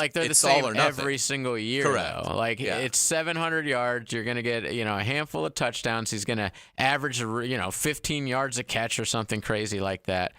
like they're the same every single year. Correct. Though. Like it's 700 yards. You're gonna get a handful of touchdowns. He's gonna average 15 yards a catch or something crazy like that.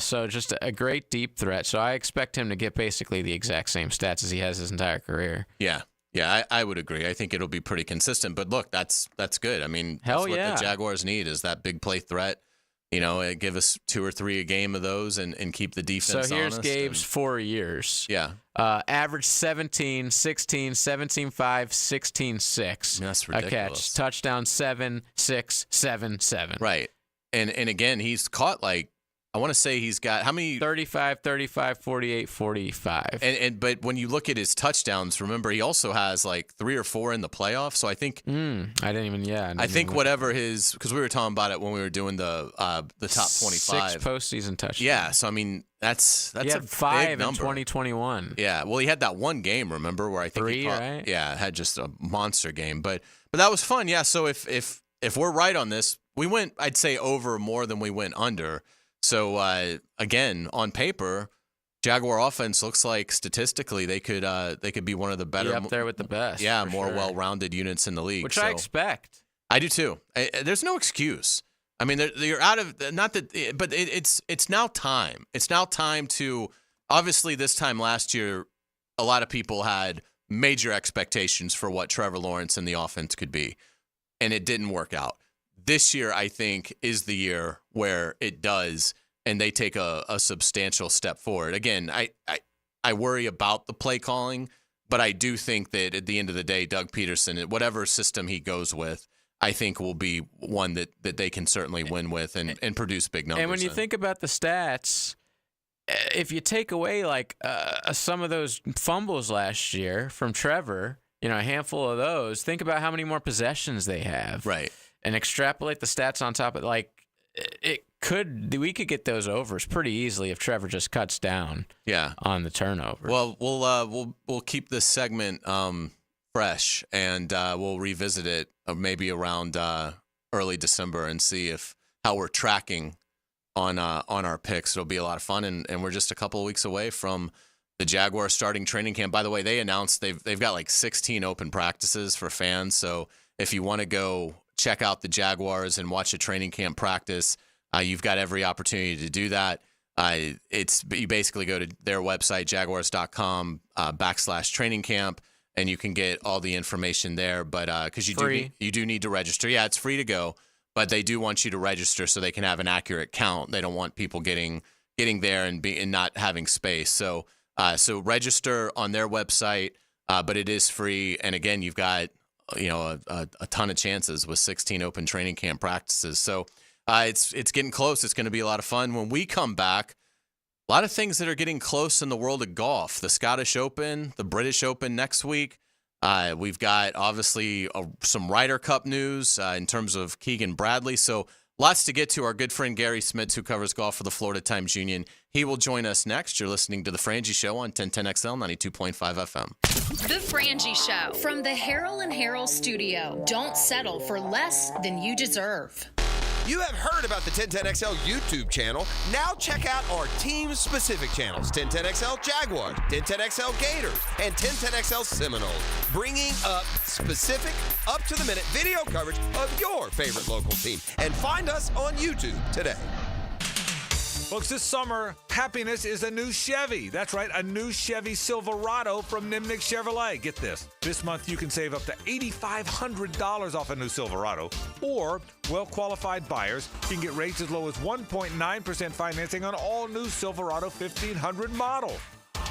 So just a great deep threat. So I expect him to get basically the exact same stats as he has his entire career. Yeah. Yeah, I would agree. I think it'll be pretty consistent. But look, that's good. I mean, that's what the Jaguars need is that big play threat. Give us 2 or 3 a game of those and keep the defense honest. So here's Gabe's 4 years. Yeah. Average 17, 16, 17, 5, 16, 6. That's ridiculous. A catch. Touchdown 7, 6, 7, 7. Right. And again, he's caught I want to say he's got how many? 35, 48, 45. But when you look at his touchdowns, remember he also has 3 or 4 in the playoffs. So I think I didn't even. I think whatever his, because we were talking about it when we were doing the top 25 6 postseason touchdowns. Yeah, so I mean that's he had a 5 big number. in 2021. Yeah, well he had that one game, remember, where I think 3, he caught, right? Yeah, had just a monster game, but that was fun. Yeah, so if we're right on this, we went, I'd say, over more than we went under. So, again, on paper, Jaguar offense looks like statistically they could be one of the better. Up there with the best. Yeah, more well-rounded units in the league. Which I expect. I do too. There's no excuse. I mean, you're out of – not that – but it's now time. It's now time to – obviously this time last year, a lot of people had major expectations for what Trevor Lawrence and the offense could be, and it didn't work out. This year, I think, is the year where it does, and they take a substantial step forward. Again, I worry about the play calling, but I do think that at the end of the day, Doug Peterson, whatever system he goes with, I think will be one that they can certainly win with and produce big numbers. And when you think about the stats, if you take away some of those fumbles last year from Trevor, a handful of those, think about how many more possessions they have. Right. And extrapolate the stats on top of we could get those overs pretty easily if Trevor just cuts down on the turnover. Well, we'll keep this segment fresh and we'll revisit it maybe around early December and see how we're tracking on our picks. It'll be a lot of fun, and we're just a couple of weeks away from the Jaguars starting training camp. By the way, they announced they've got 16 open practices for fans. So if you want to go check out the Jaguars and watch a training camp practice, you've got every opportunity to do that. You basically go to their website, jaguars.com /training camp, and you can get all the information there. But because you do need to register. Yeah, it's free to go, but they do want you to register so they can have an accurate count. They don't want people getting there and not having space. So register on their website, but it is free. And again, you've got a ton of chances with 16 open training camp practices. So it's getting close. It's going to be a lot of fun. When we come back, a lot of things that are getting close in the world of golf. The Scottish Open, the British Open next week. We've got, obviously, some Ryder Cup news in terms of Keegan Bradley. So lots to get to. Our good friend Gary Smits, who covers golf for the Florida Times Union, he will join us next. You're listening to The Frangie Show on 1010XL 92.5 FM. The Frangie Show from the Harrell and Harrell studio. Don't settle for less than you deserve. You have heard about the 1010XL YouTube channel. Now check out our team-specific channels, 1010XL Jaguars, 1010XL Gators, and 1010XL Seminoles, bringing up specific, up-to-the-minute video coverage of your favorite local team. And find us on YouTube today. Folks, this summer, happiness is a new Chevy. That's right, a new Chevy Silverado from Nimnick Chevrolet. Get this. This month, you can save up to $8,500 off a new Silverado. Or, well-qualified buyers can get rates as low as 1.9% financing on all new Silverado 1500 model.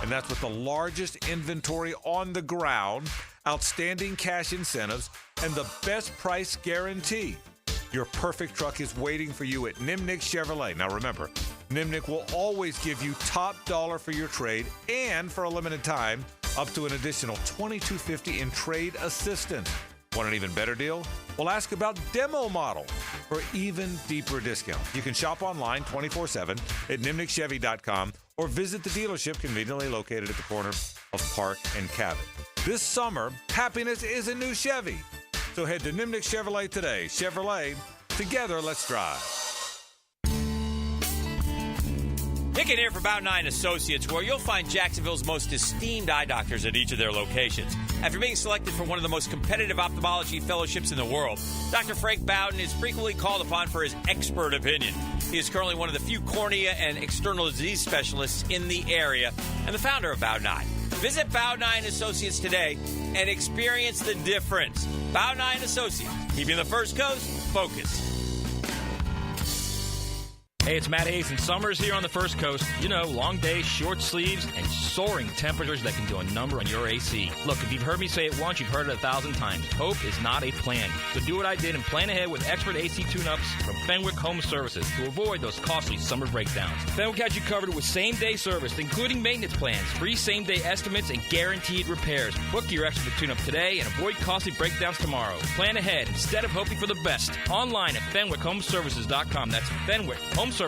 And that's with the largest inventory on the ground, outstanding cash incentives, and the best price guarantee. Your perfect truck is waiting for you at Nimnick Chevrolet. Now remember, Nimnick will always give you top dollar for your trade, and for a limited time, up to an additional $2,250 in trade assistance. Want an even better deal? Well, ask about Demo Model for even deeper discounts. You can shop online 24/7 at nimnickchevy.com or visit the dealership conveniently located at the corner of Park and Cabot. This summer, happiness is a new Chevy. So head to Nimnick Chevrolet today. Chevrolet, together, let's drive. Nick in here for Bow 9 Associates, where you'll find Jacksonville's most esteemed eye doctors at each of their locations. After being selected for one of the most competitive ophthalmology fellowships in the world, Dr. Frank Bowden is frequently called upon for his expert opinion. He is currently one of the few cornea and external disease specialists in the area and the founder of Bow 9. Visit Bow 9 Associates today and experience the difference. Bow 9 Associates, keeping the First Coast focused. Hey, it's Matt Hays, and summer's here on the First Coast. You know, long days, short sleeves, and soaring temperatures that can do a number on your AC. Look, if you've heard me say it once, you've heard it 1,000 times. Hope is not a plan. So do what I did and plan ahead with expert AC tune-ups from Fenwick Home Services to avoid those costly summer breakdowns. Fenwick has you covered with same-day service, including maintenance plans, free same-day estimates, and guaranteed repairs. Book your expert tune-up today and avoid costly breakdowns tomorrow. Plan ahead instead of hoping for the best. Online at FenwickHomeservices.com. That's FenwickHomeservices.com.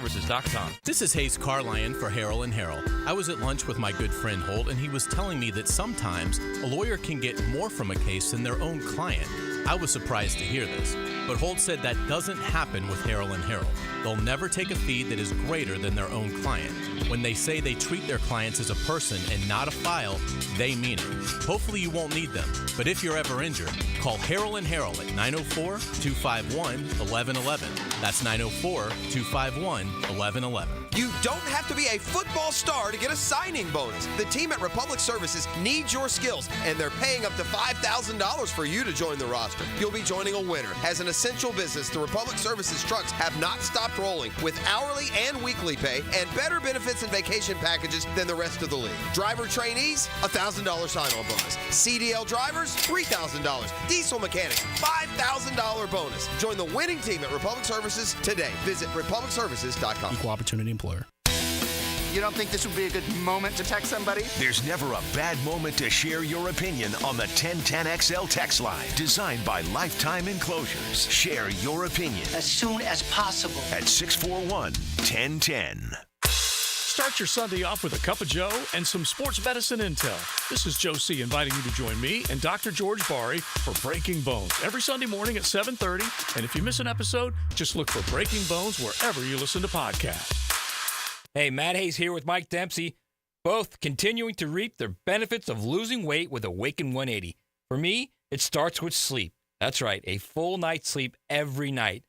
This is Hays Carlyon for Harold & Harold. I was at lunch with my good friend Holt, and he was telling me that sometimes a lawyer can get more from a case than their own client. I was surprised to hear this, but Holt said that doesn't happen with Harold & Harold. They'll never take a fee that is greater than their own client. When they say they treat their clients as a person and not a file, they mean it. Hopefully you won't need them, but if you're ever injured, call Harold & Harold at 904-251-1111. That's 904-251-1111. You don't have to be a football star to get a signing bonus. The team at Republic Services needs your skills, and they're paying up to $5,000 for you to join the roster. You'll be joining a winner. As an essential business, the Republic Services trucks have not stopped rolling with hourly and weekly pay and better benefits and vacation packages than the rest of the league. Driver trainees, $1,000 sign-on bonus. CDL drivers, $3,000. Diesel mechanics, $5,000 bonus. Join the winning team at Republic Services today. Visit republicservices.com. Equal opportunity employer. You don't think this would be a good moment to text somebody? There's never a bad moment to share your opinion on the 1010XL text line. Designed by Lifetime Enclosures. Share your opinion As soon as possible. at 641-1010. Start your Sunday off with a cup of Joe and some sports medicine intel. This is Joe C. inviting you to join me and Dr. George Bari for Breaking Bones every Sunday morning at 7:30. And if you miss an episode, just look for Breaking Bones wherever you listen to podcasts. Hey, Matt Hays here with Mike Dempsey, both continuing to reap the benefits of losing weight with Awaken 180. For me, it starts with sleep. That's right, a full night's sleep every night.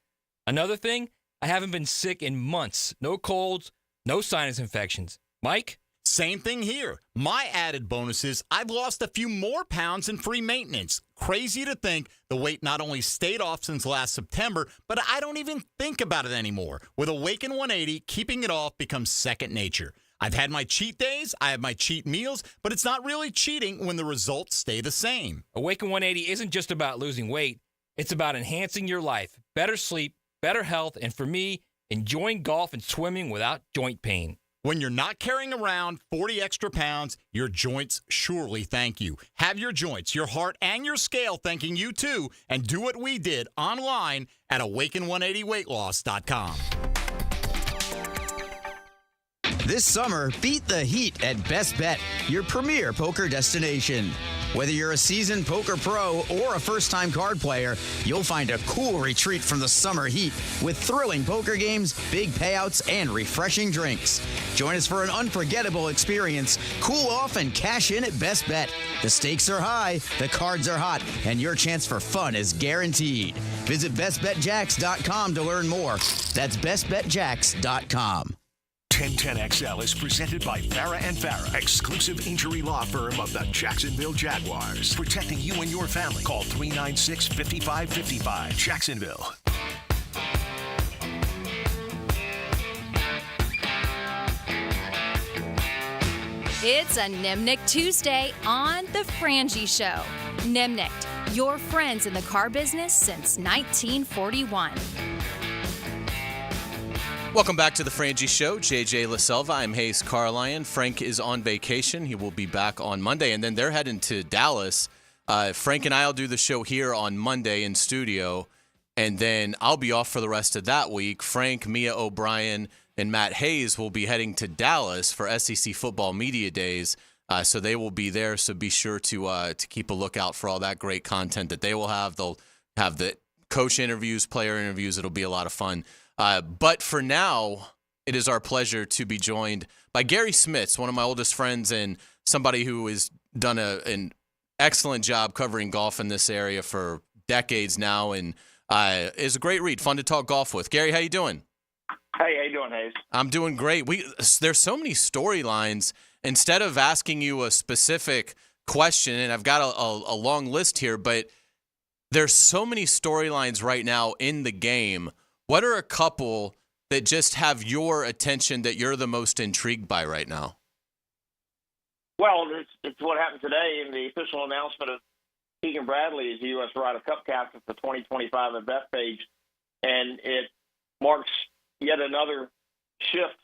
Another thing, I haven't been sick in months. No colds, no sinus infections. Mike? Same thing here. My added bonus is I've lost a few more pounds in free maintenance. Crazy to think the weight not only stayed off since last September, but I don't even think about it anymore. With Awaken 180, keeping it off becomes second nature. I've had my cheat days, I have my cheat meals, but it's not really cheating when the results stay the same. Awaken 180 isn't just about losing weight. It's about enhancing your life, better sleep, better health, and for me, enjoying golf and swimming without joint pain. When you're not carrying around 40 extra pounds, your joints surely thank you. Have your joints, your heart, and your scale thanking you too, and do what we did online at awaken180weightloss.com. This summer, beat the heat at Best Bet, your premier poker destination. Whether you're a seasoned poker pro or a first-time card player, you'll find a cool retreat from the summer heat with thrilling poker games, big payouts, and refreshing drinks. Join us for an unforgettable experience. Cool off and cash in at Best Bet. The stakes are high, the cards are hot, and your chance for fun is guaranteed. Visit bestbetjacks.com to learn more. That's bestbetjacks.com. 1010XL is presented by Farah & Farah, exclusive injury law firm of the Jacksonville Jaguars. Protecting you and your family. Call 396-5555. Jacksonville. It's a Nimnick Tuesday on The Frangie Show. Nimnick, your friends in the car business since 1941. Welcome back to the Frangie Show. JJ LaSelva. I'm Hays Carlyon. Frank is on vacation. He will be back on Monday, and then they're heading to Dallas. Frank and I will do the show here on Monday in studio, and then I'll be off for the rest of that week. Frank, Mia O'Brien, and Matt Hays will be heading to Dallas for SEC Football Media Days, so they will be there. So be sure to keep a lookout for all that great content that they will have. They'll have the coach interviews, player interviews. It'll be a lot of fun. But for now, it is our pleasure to be joined by Gary Smits, one of my oldest friends and somebody who has done an excellent job covering golf in this area for decades now, and is a great read, fun to talk golf with. Gary, how you doing? Hey, how you doing, Hays? I'm doing great. There's so many storylines. Instead of asking you a specific question, and I've got a long list here, but there's so many storylines right now in the game. What are a couple that just have your attention that you're the most intrigued by right now? Well, it's what happened today in the official announcement of Keegan Bradley as the U.S. Ryder Cup captain for 2025 at Bethpage, and it marks yet another shift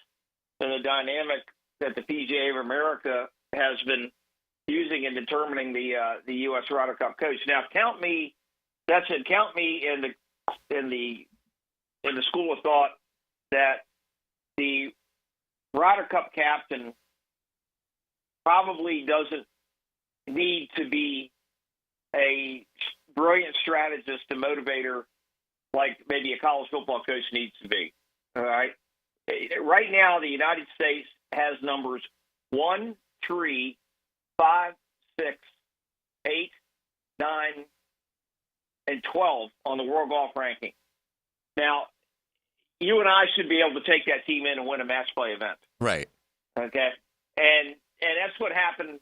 in the dynamic that the PGA of America has been using in determining the U.S. Ryder Cup coach. Now, count me in the school of thought that the Ryder Cup captain probably doesn't need to be a brilliant strategist and motivator like maybe a college football coach needs to be. All right. Right now, the United States has numbers 1, 3, 5, 6, 8, 9, and 12 on the world golf ranking. Now, you and I should be able to take that team in and win a match play event. Right. Okay. And that's what happened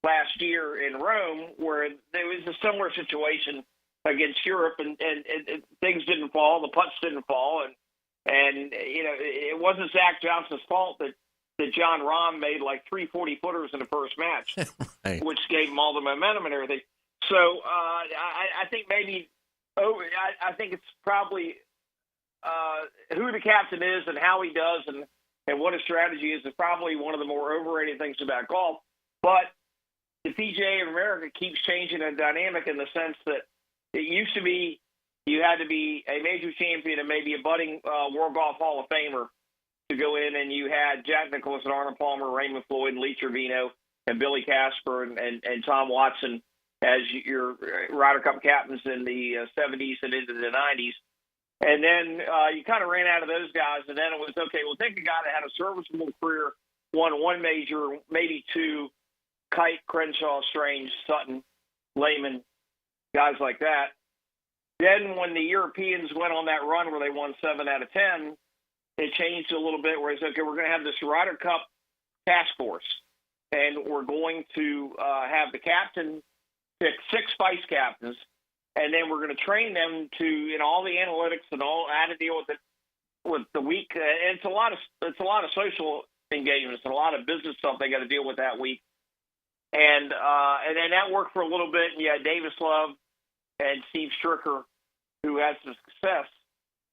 last year in Rome, where there was a similar situation against Europe, and things didn't fall, the putts didn't fall, and you know, it wasn't Zach Johnson's fault that John Rahm made like 3 40-footers in the first match, right, which gave him all the momentum and everything. So I think maybe I think it's probably who the captain is and how he does and what his strategy is probably one of the more overrated things about golf. But the PGA of America keeps changing the dynamic in the sense that it used to be you had to be a major champion and maybe a budding World Golf Hall of Famer to go in, and you had Jack Nicklaus and Arnold Palmer, Raymond Floyd, and Lee Trevino, and Billy Casper and Tom Watson as your Ryder Cup captains in the 70s and into the 90s. And then you kind of ran out of those guys, and then it was, okay, well, take a guy that had a serviceable career, won 1 major, maybe 2, Kite, Crenshaw, Strange, Sutton, Lehman, guys like that. Then when the Europeans went on that run where they won 7 out of 10, it changed a little bit where it's, okay, we're going to have this Ryder Cup task force, and we're going to have the captain pick 6 vice captains, and then we're going to train them to, you know, all the analytics and all how to deal with the week. And it's a lot of social engagements and a lot of business stuff they got to deal with that week. And then that worked for a little bit. And you had Davis Love and Steve Stricker, who had some success.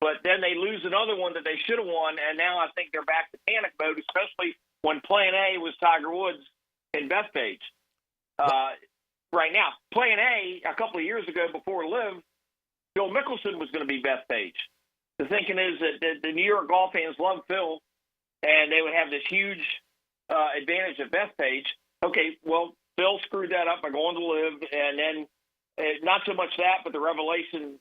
But then they lose another one that they should have won, and now I think they're back to panic mode, especially when Plan A was Tiger Woods and Bethpage. Right now, Plan A, a couple of years ago before LIV, Phil Mickelson was going to be Bethpage. The thinking is that the New York golf fans love Phil, and they would have this huge advantage at Bethpage. Okay, well, Phil screwed that up by going to LIV, and then not so much that, but the revelation,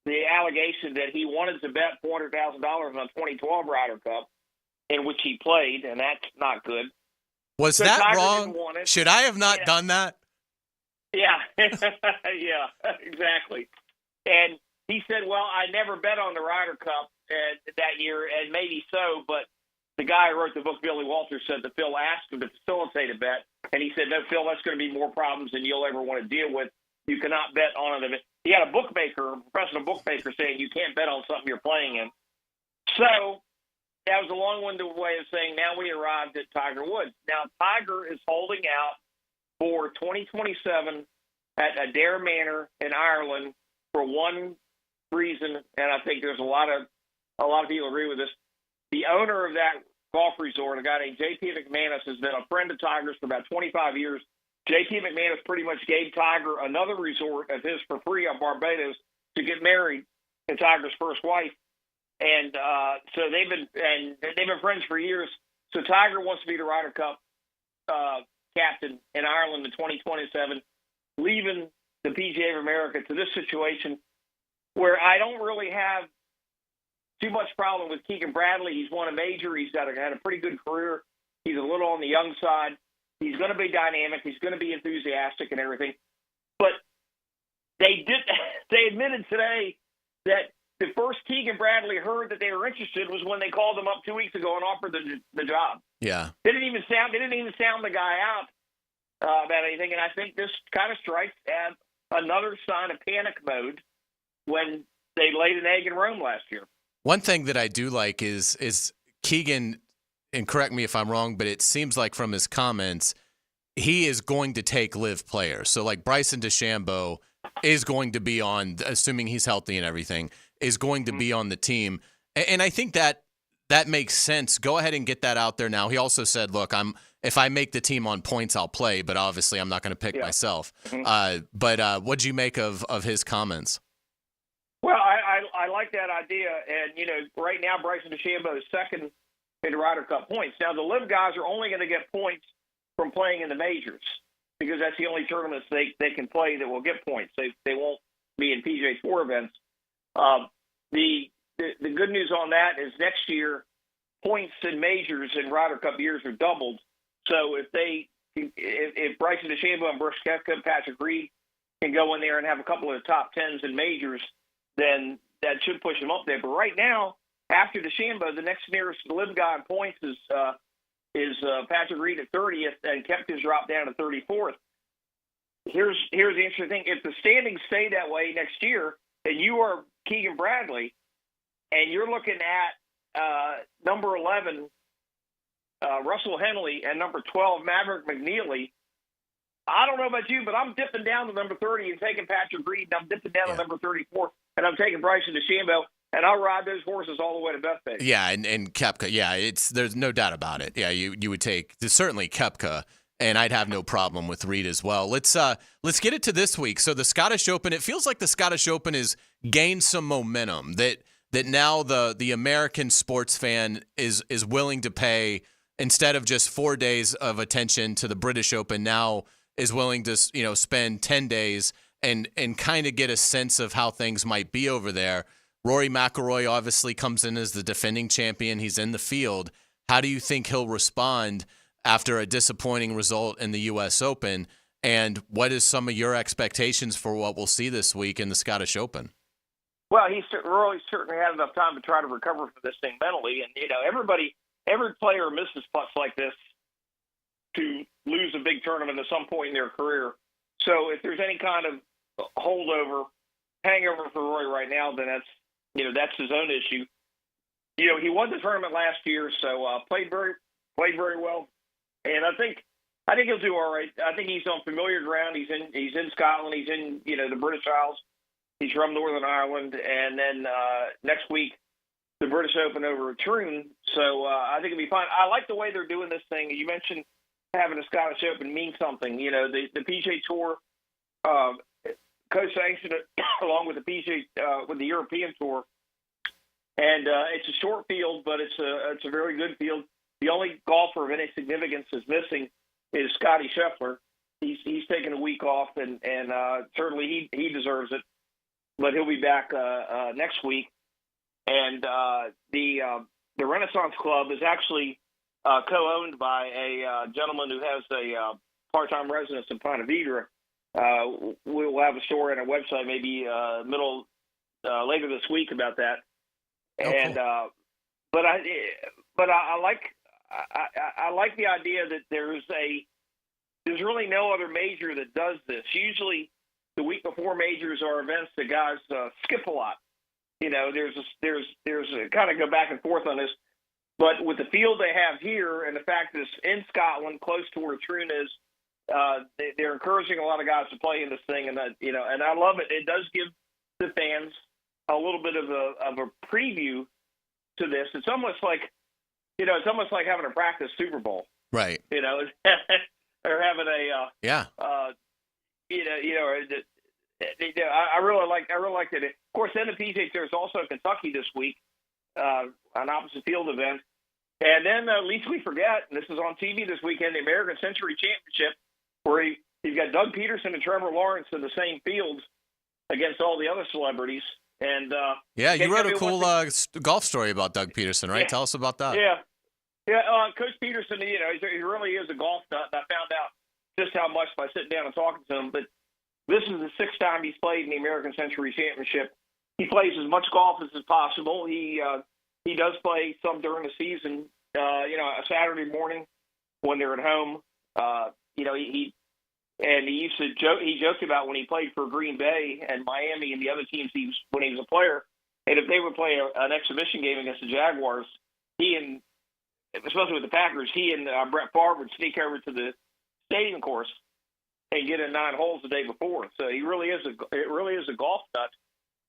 the allegation that he wanted to bet $400,000 on 2012 Ryder Cup, in which he played, and that's not good. Was that Tiger wrong? Should I have not done that? Yeah, yeah, exactly. And he said, well, I never bet on the Ryder Cup that year, and maybe so, but the guy who wrote the book, Billy Walters, said that Phil asked him to facilitate a bet, and he said, no, Phil, that's going to be more problems than you'll ever want to deal with. You cannot bet on it. He had a bookmaker, a professional bookmaker, saying you can't bet on something you're playing in. So that was a long-winded way of saying now we arrived at Tiger Woods. Now, Tiger is holding out for 2027 at Adair Manor in Ireland for one reason, and I think there's a lot of people agree with this. The owner of that golf resort, a guy named J.P. McManus, has been a friend of Tiger's for about 25 years. J.P. McManus pretty much gave Tiger another resort of his for free on Barbados to get married to Tiger's first wife, and so they've been friends for years. So Tiger wants to be the Ryder Cup captain in Ireland in 2027, leaving the PGA of America to this situation where I don't really have too much problem with Keegan Bradley. He's won a major. He's had a pretty good career. He's a little on the young side. He's going to be dynamic. He's going to be enthusiastic and everything. But they admitted today that the first Keegan Bradley heard that they were interested was when they called him up 2 weeks ago and offered the job. Yeah. They didn't even sound the guy out about anything. And I think this kind of strikes as another sign of panic mode when they laid an egg in Rome last year. One thing that I do like is Keegan, and correct me if I'm wrong, but it seems like from his comments, he is going to take live players. So like Bryson DeChambeau is going to be on, assuming he's healthy and everything, is going to be on the team. And I think that makes sense. Go ahead and get that out there now. He also said, look, if I make the team on points, I'll play, but obviously I'm not going to pick myself. But what'd you make of his comments? Well, I like that idea. And, right now Bryson DeChambeau is second in the Ryder Cup points. Now, the live guys are only going to get points from playing in the majors because that's the only tournaments they can play that will get points. They won't be in PGA Tour events. The good news on that is next year points in majors and Ryder Cup years are doubled. So if Bryson DeChambeau and Brooks Koepka, Patrick Reed can go in there and have a couple of the top tens in majors, then that should push them up there. But right now, after DeChambeau, the next nearest live guy in points is Patrick Reed at 30th, and Koepka's dropped down to 34th. Here's the interesting thing: if the standings stay that way next year, and you are Keegan Bradley, and you're looking at number 11 Russell Henley and number 12 Maverick McNeely, I don't know about you, but I'm dipping down to number 30 and taking Patrick Reed, and I'm dipping down to number 34, and I'm taking Bryson DeChambeau, and I'll ride those horses all the way to Bethpage. Yeah, and Koepka, there's no doubt about it. Yeah, you would take certainly Koepka, and I'd have no problem with Reed as well. Let's get it to this week. So the Scottish Open, it feels like the Scottish Open has gained some momentum, that now the American sports fan is willing to pay, instead of just 4 days of attention to the British Open, now is willing to spend 10 days and kind of get a sense of how things might be over there. Rory McIlroy obviously comes in as the defending champion. He's in the field. How do you think he'll respond after a disappointing result in the U.S. Open? And what is some of your expectations for what we'll see this week in the Scottish Open? Well, Rory certainly had enough time to try to recover from this thing mentally. And, every player misses putts like this to lose a big tournament at some point in their career. So if there's any kind of hangover for Rory right now, then that's his own issue. He won the tournament last year, so played very well, and I think he'll do all right. I think he's on familiar ground. He's in Scotland. He's in the British Isles. He's from Northern Ireland, and then next week the British Open over at Troon. So I think it'll be fine. I like the way they're doing this thing. You mentioned having a Scottish Open means something. The PGA Tour co-sanctioned it along with the PGA with the European Tour, and it's a short field, but it's a very good field. The only golfer of any significance is missing is Scottie Scheffler. He's taken a week off, and certainly he deserves it, but he'll be back next week. And the Renaissance Club is actually co-owned by a gentleman who has a part-time residence in Ponte Vedra. We'll have a story on our website maybe later this week about that. And but I like the idea that there's really no other major that does this. Usually, the week before majors are events that guys skip a lot. There's a kind of go back and forth on this. But with the field they have here and the fact that it's in Scotland, close to where Troon is, they're encouraging a lot of guys to play in this thing, and and I love it. It does give the fans a little bit of a preview to this. It's almost like having a practice Super Bowl, right? Or having I really like it. Of course, then the PGA Tour is also Kentucky this week, an opposite field event. And then, least we forget, and this is on TV this weekend, the American Century Championship, where you've got Doug Peterson and Trevor Lawrence in the same fields against all the other celebrities. And yeah, you wrote a cool golf story about Doug Peterson, right? Yeah. Tell us about that. Yeah. Coach Peterson, he really is a golf nut. And I found out just how much by sitting down and talking to him. But this is the 6th time he's played in the American Century Championship. He plays as much golf as possible. He does play some during the season. A Saturday morning when they're at home. He used to joke. He joked about when he played for Green Bay and Miami and the other teams when he was a player. And if they would play an exhibition game against the Jaguars, especially with the Packers, he and Brett Favre would sneak over to the stadium course and get in 9 holes the day before. So he really is a golf nut.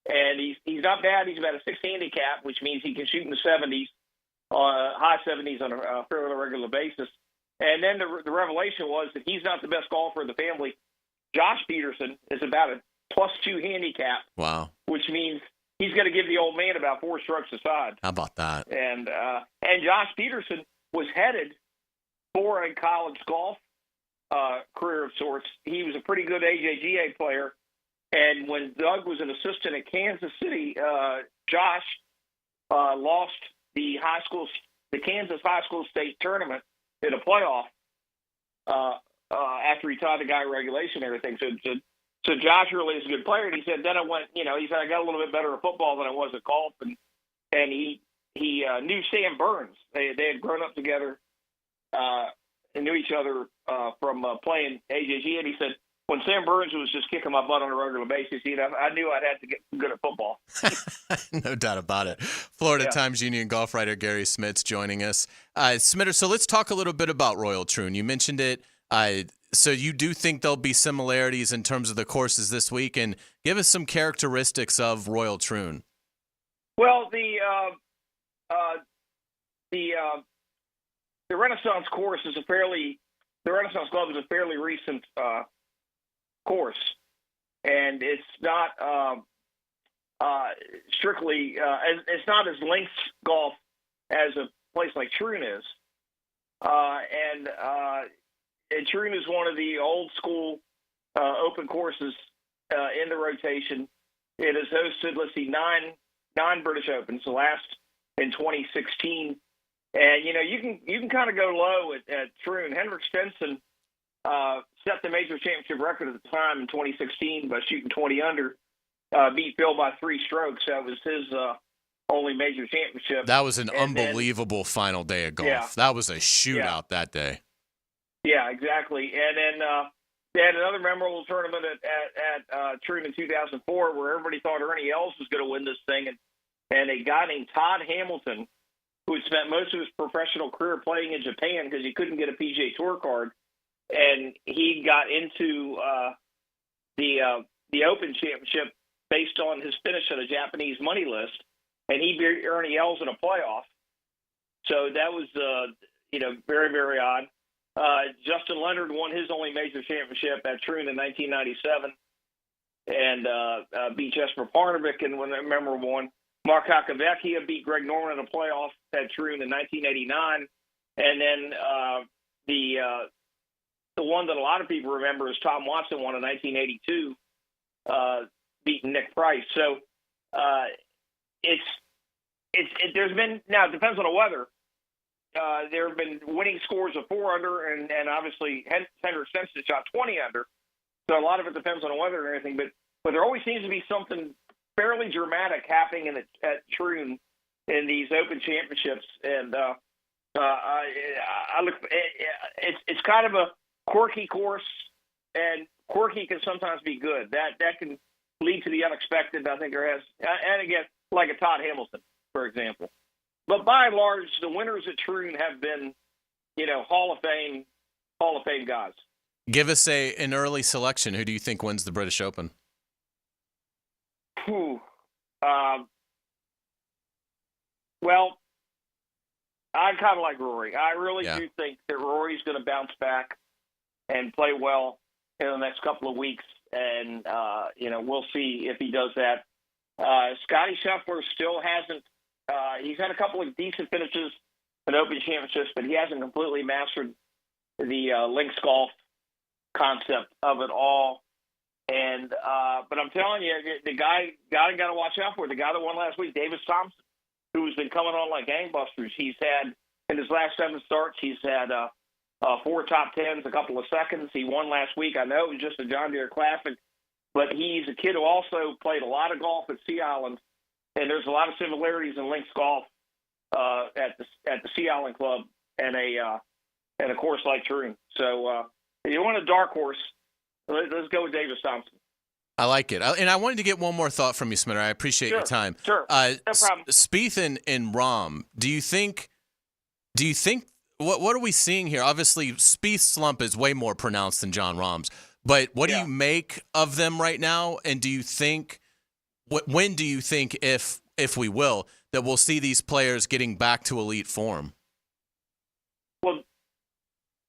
And he's not bad. He's about a 6 handicap, which means he can shoot in the 70s, high 70s on a fairly regular basis. And then the revelation was that he's not the best golfer in the family. Josh Peterson is about a +2 handicap. Wow. Which means he's going to give the old man about 4 strokes aside. How about that? And Josh Peterson was headed for a college golf career of sorts. He was a pretty good AJGA player. And when Doug was an assistant at Kansas City, Josh lost the Kansas High School State Tournament in a playoff after he taught the guy regulation and everything. So Josh really is a good player. And he said, then I went, he said, I got a little bit better at football than I was at golf. And he knew Sam Burns. They had grown up together and knew each other from playing AJG. And he said, when Sam Burns was just kicking my butt on a regular basis, I knew I'd have to get good at football. No doubt about it. Florida Times Union golf writer Gary Smits joining us. Smitter, so let's talk a little bit about Royal Troon. You mentioned it. So you do think there'll be similarities in terms of the courses this week, and give us some characteristics of Royal Troon. Well, the Renaissance course is the Renaissance Club is a fairly recent course, and it's not strictly it's not as links golf as a place like Troon is, and Troon is one of the old school open courses in the rotation. It has hosted, let's see, nine British Opens, the last in 2016, and you can kind of go low at Troon. Henrik Stenson set the major championship record at the time in 2016 by shooting 20 under, beat Phil by 3 strokes. That was his only major championship. That was an unbelievable final day of golf. Yeah. That was a shootout that day. Yeah, exactly. And then they had another memorable tournament at Troon in 2004 where everybody thought Ernie Els was going to win this thing. And a guy named Todd Hamilton, who had spent most of his professional career playing in Japan because he couldn't get a PGA Tour card, and he got into the Open Championship based on his finish on a Japanese money list, and he beat Ernie Els in a playoff. So that was very, very odd. Justin Leonard won his only major championship at Troon in 1997 and beat Jesper Parnevik in one memorable one. Mark Kakavecchia beat Greg Norman in a playoff at Troon in 1989. And then the one that a lot of people remember is Tom Watson won in 1982, beating Nick Price. So there's been, now it depends on the weather. There have been winning scores of 4 under, and obviously Henrik Stenson shot 20 under. So a lot of it depends on the weather and everything. But there always seems to be something fairly dramatic happening at Troon in these Open Championships, and I look. It's kind of a quirky course, and quirky can sometimes be good. That can lead to the unexpected. I think there has, and again, like a Todd Hamilton, for example. But by and large, the winners at Troon have been, Hall of Fame guys. Give us an early selection. Who do you think wins the British Open? Well, I kind of like Rory. I really do think that Rory's going to bounce back and play well in the next couple of weeks, and we'll see if he does that. Scotty Scheffler still hasn't. He's had a couple of decent finishes in Open Championships, but he hasn't completely mastered the links golf concept of it all. And but I'm telling you, the guy got to watch out for. The guy that won last week, Davis Thompson, who's been coming on like gangbusters. He's had, in his last 7 starts, he's had 4 top tens, a couple of seconds. He won last week. I know it was just a John Deere Classic, but he's a kid who also played a lot of golf at Sea Island, and there's a lot of similarities in links golf at the Sea Island Club and a course like Turing. So if you want a dark horse, let's go with Davis Thompson. I like it. And I wanted to get one more thought from you, Smitter. I appreciate your time. Sure. No problem. Spieth and Rahm, do you think what are we seeing here? Obviously, Spieth's slump is way more pronounced than Jon Rahm's. But what do you make of them right now? And do you think, when do you think, if we will, that we'll see these players getting back to elite form? Well,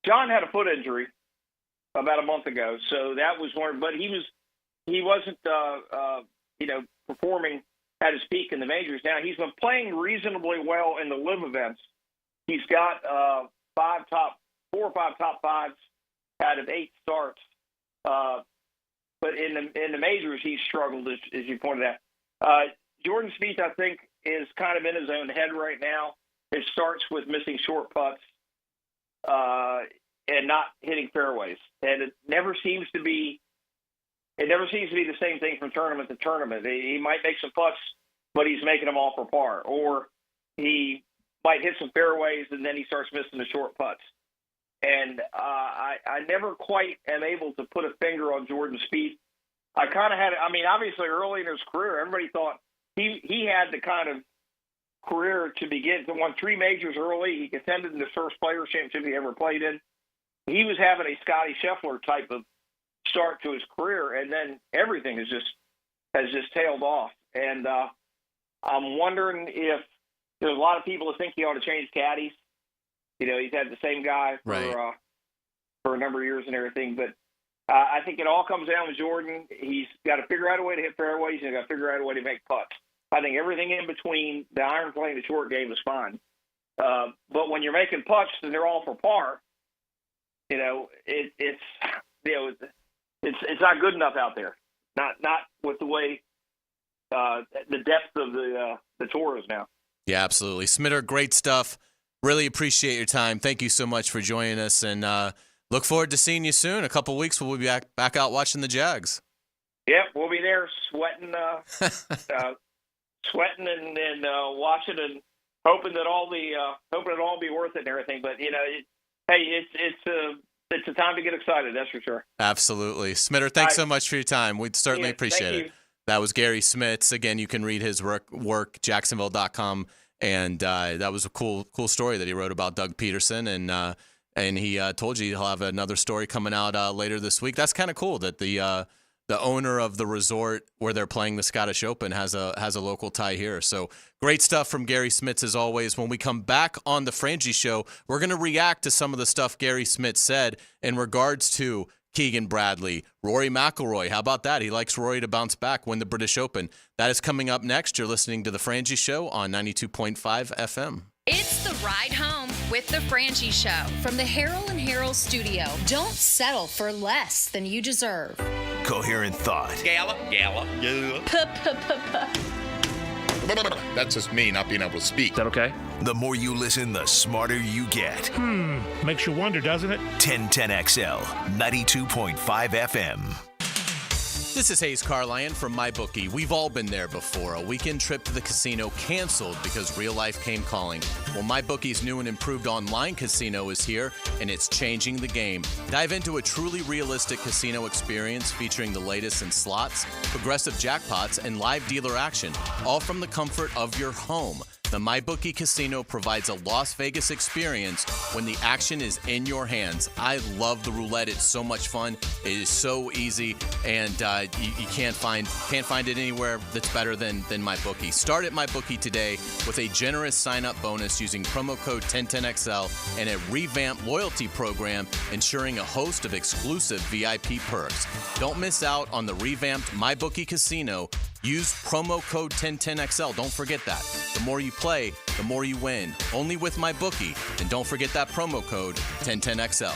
John had a foot injury about a month ago, so that was one. But he wasn't performing at his peak in the majors. Now he's been playing reasonably well in the live events. He's got 4 or 5 top fives out of 8 starts. But in the majors, he's struggled, as you pointed out. Jordan Spieth, I think, is kind of in his own head right now. It starts with missing short putts and not hitting fairways, and it never seems to be the same thing from tournament to tournament. He might make some putts, but he's making them all for par, or he might hit some fairways and then he starts missing the short putts. And I never quite am able to put a finger on Jordan Spieth. I kind of had, obviously early in his career, everybody thought he had the kind of career to begin. He won 3 majors early. He contended in the first Players' Championship he ever played in. He was having a Scotty Scheffler type of start to his career, and then everything has just tailed off. And I'm wondering if there's a lot of people who think he ought to change caddies. He's had the same guy for a number of years and everything. But I think it all comes down to Jordan. He's got to figure out a way to hit fairways, and he's got to figure out a way to make putts. I think everything in between the iron play and the short game is fine. But when you're making putts and they're all for par, it's not good enough out there. Not with the way the depth of the tour is now. Yeah, absolutely. Smitter, great stuff. Really appreciate your time. Thank you so much for joining us, and look forward to seeing you soon. A couple of weeks, we'll be back out watching the Jags. Yep, we'll be there sweating and watching and hoping that all be worth it and everything. But it's a time to get excited. That's for sure. Absolutely, Smitter. Thanks so much for your time. We'd certainly appreciate it. That was Gary Smits. Again, you can read his work Jacksonville.com. And that was a cool story that he wrote about Doug Peterson, and he told you he'll have another story coming out later this week. That's kind of cool that the owner of the resort where they're playing the Scottish Open has a local tie here. So great stuff from Gary Smits as always. When we come back on the Frangie Show, we're going to react to some of the stuff Gary Smits said in regards to Keegan Bradley, Rory McIlroy. How about that? He likes Rory to bounce back, win the British Open. That is coming up next. You're listening to The Frangie Show on 92.5 FM. It's the ride home with The Frangie Show from the Harold and Harold studio. Don't settle for less than you deserve. Coherent thought. Gala. That's just me not being able to speak. Is that okay? The more you listen, the smarter you get. Makes you wonder, doesn't it? 1010XL, 92.5 FM. This is Hays Carlyon from MyBookie. We've all been there before. A weekend trip to the casino canceled because real life came calling. Well, MyBookie's new and improved online casino is here, and it's changing the game. Dive into a truly realistic casino experience featuring the latest in slots, progressive jackpots, and live dealer action, all from the comfort of your home. The MyBookie Casino provides a Las Vegas experience when the action is in your hands. I love the roulette. It's so much fun. It is so easy, and you can't find it anywhere that's better than MyBookie. Start at MyBookie today with a generous sign-up bonus using promo code 1010XL and a revamped loyalty program ensuring a host of exclusive VIP perks. Don't miss out on the revamped MyBookie Casino. Use promo code 1010XL. Don't forget that. The more you play, the more you win. Only with MyBookie. And don't forget that promo code 1010XL.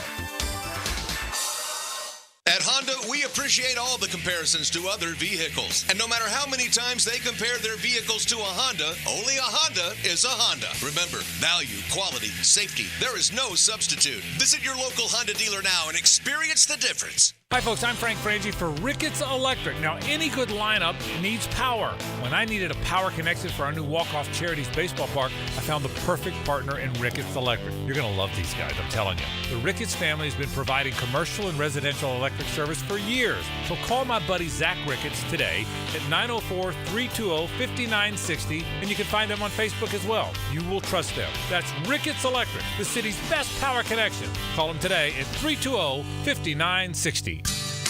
At Honda, we appreciate all the comparisons to other vehicles. And no matter how many times they compare their vehicles to a Honda, only a Honda is a Honda. Remember, value, quality, safety, there is no substitute. Visit your local Honda dealer now and experience the difference. Hi, folks. I'm Frank Frangie for Ricketts Electric. Now, any good lineup needs power. When I needed a power connection for our new Walk-Off Charities baseball park, I found the perfect partner in Ricketts Electric. You're going to love these guys, I'm telling you. The Ricketts family has been providing commercial and residential electric service for years. So call my buddy Zach Ricketts today at 904-320-5960, and you can find them on Facebook as well. You will trust them. That's Ricketts Electric, the city's best power connection. Call them today at 320-5960.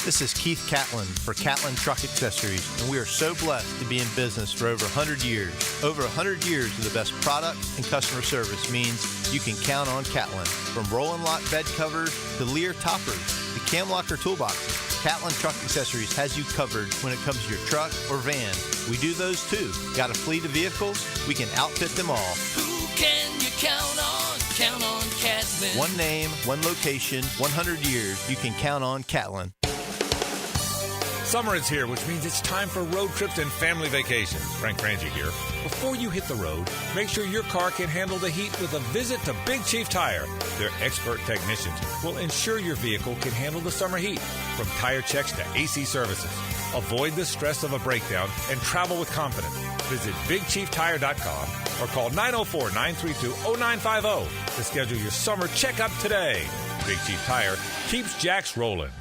This is Keith Catlin for Catlin Truck Accessories, and we are so blessed to be in business for over 100 years. Over 100 years of the best product and customer service means you can count on Catlin. From roll and lock bed covers to Lear toppers to cam locker toolboxes, Catlin Truck Accessories has you covered when it comes to your truck or van. We do those too. Got a fleet of vehicles? We can outfit them all. Who can you count on? Count on Catlin. One name, one location, 100 years. You can count on Catlin. Summer is here, which means it's time for road trips and family vacations. Frank Frangie here. Before you hit the road, make sure your car can handle the heat with a visit to Big Chief Tire. Their expert technicians will ensure your vehicle can handle the summer heat, from tire checks to AC services. Avoid the stress of a breakdown and travel with confidence. Visit BigChiefTire.com or call 904-932-0950 to schedule your summer checkup today. Big Chief Tire keeps Jacks rolling.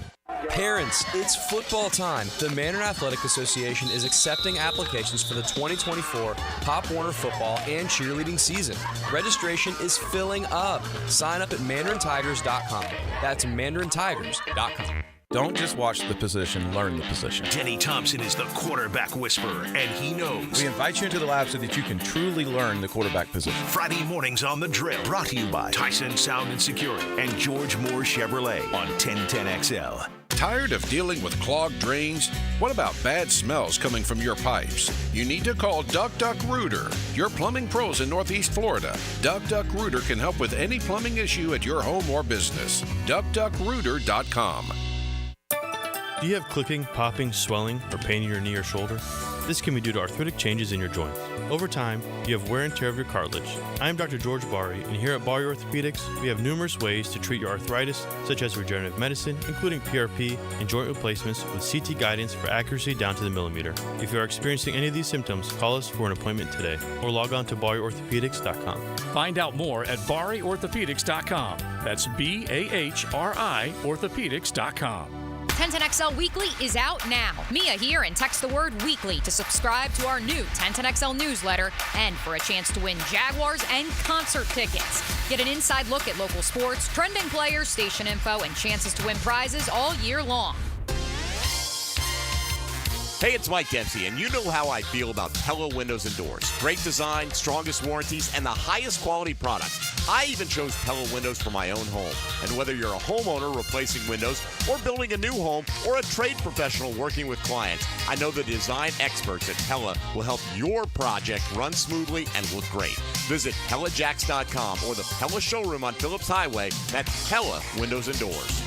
Parents, it's football time. The Mandarin Athletic Association is accepting applications for the 2024 Pop Warner football and cheerleading season. Registration is filling up. Sign up at mandarintigers.com. That's mandarintigers.com. Don't just watch the position, learn the position. Denny Thompson is the quarterback whisperer, and he knows. We invite you into the lab so that you can truly learn the quarterback position. Friday mornings on The Drill, brought to you by Tyson Sound and Security and George Moore Chevrolet on 1010XL. Tired of dealing with clogged drains? What about bad smells coming from your pipes? You need to call Duck Duck Rooter, your plumbing pros in Northeast Florida. Duck Duck Rooter can help with any plumbing issue at your home or business. DuckDuckRooter.com. Do you have clicking, popping, swelling, or pain in your knee or shoulder? This can be due to arthritic changes in your joints. Over time, you have wear and tear of your cartilage. I am Dr. George Bari, and here at Bari Orthopedics, we have numerous ways to treat your arthritis, such as regenerative medicine, including PRP and joint replacements with CT guidance for accuracy down to the millimeter. If you are experiencing any of these symptoms, call us for an appointment today, or log on to BariOrthopedics.com. Find out more at BariOrthopedics.com. That's BAHRI Orthopedics.com. 1010XL Weekly is out now. Mia here, and text the word weekly to subscribe to our new 1010XL newsletter and for a chance to win Jaguars and concert tickets. Get an inside look at local sports, trending players, station info, and chances to win prizes all year long. Hey, it's Mike Dempsey, and you know how I feel about Pella Windows and Doors. Great design, strongest warranties, and the highest quality product. I even chose Pella Windows for my own home. And whether you're a homeowner replacing windows or building a new home or a trade professional working with clients, I know the design experts at Pella will help your project run smoothly and look great. Visit PellaJacks.com or the Pella showroom on Phillips Highway. That's Pella Windows and Doors.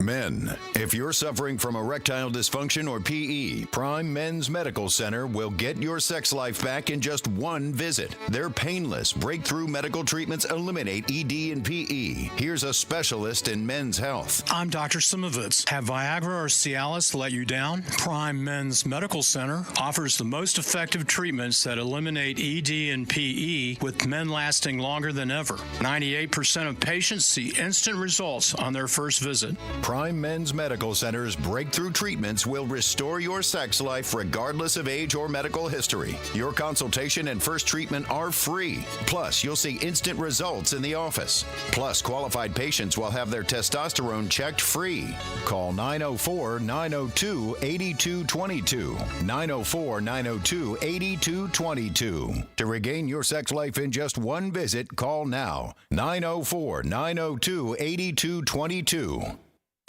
Men, if you're suffering from erectile dysfunction or PE, Prime Men's Medical Center will get your sex life back in just one visit. Their painless, breakthrough medical treatments eliminate ED and PE. Here's a specialist in men's health. I'm Dr. Simovitz. Have Viagra or Cialis let you down? Prime Men's Medical Center offers the most effective treatments that eliminate ED and PE, with men lasting longer than ever. 98% of patients see instant results on their first visit. Prime Men's Medical Center's breakthrough treatments will restore your sex life regardless of age or medical history. Your consultation and first treatment are free. Plus, you'll see instant results in the office. Plus, qualified patients will have their testosterone checked free. Call 904-902-8222. 904-902-8222. To regain your sex life in just one visit, call now. 904-902-8222.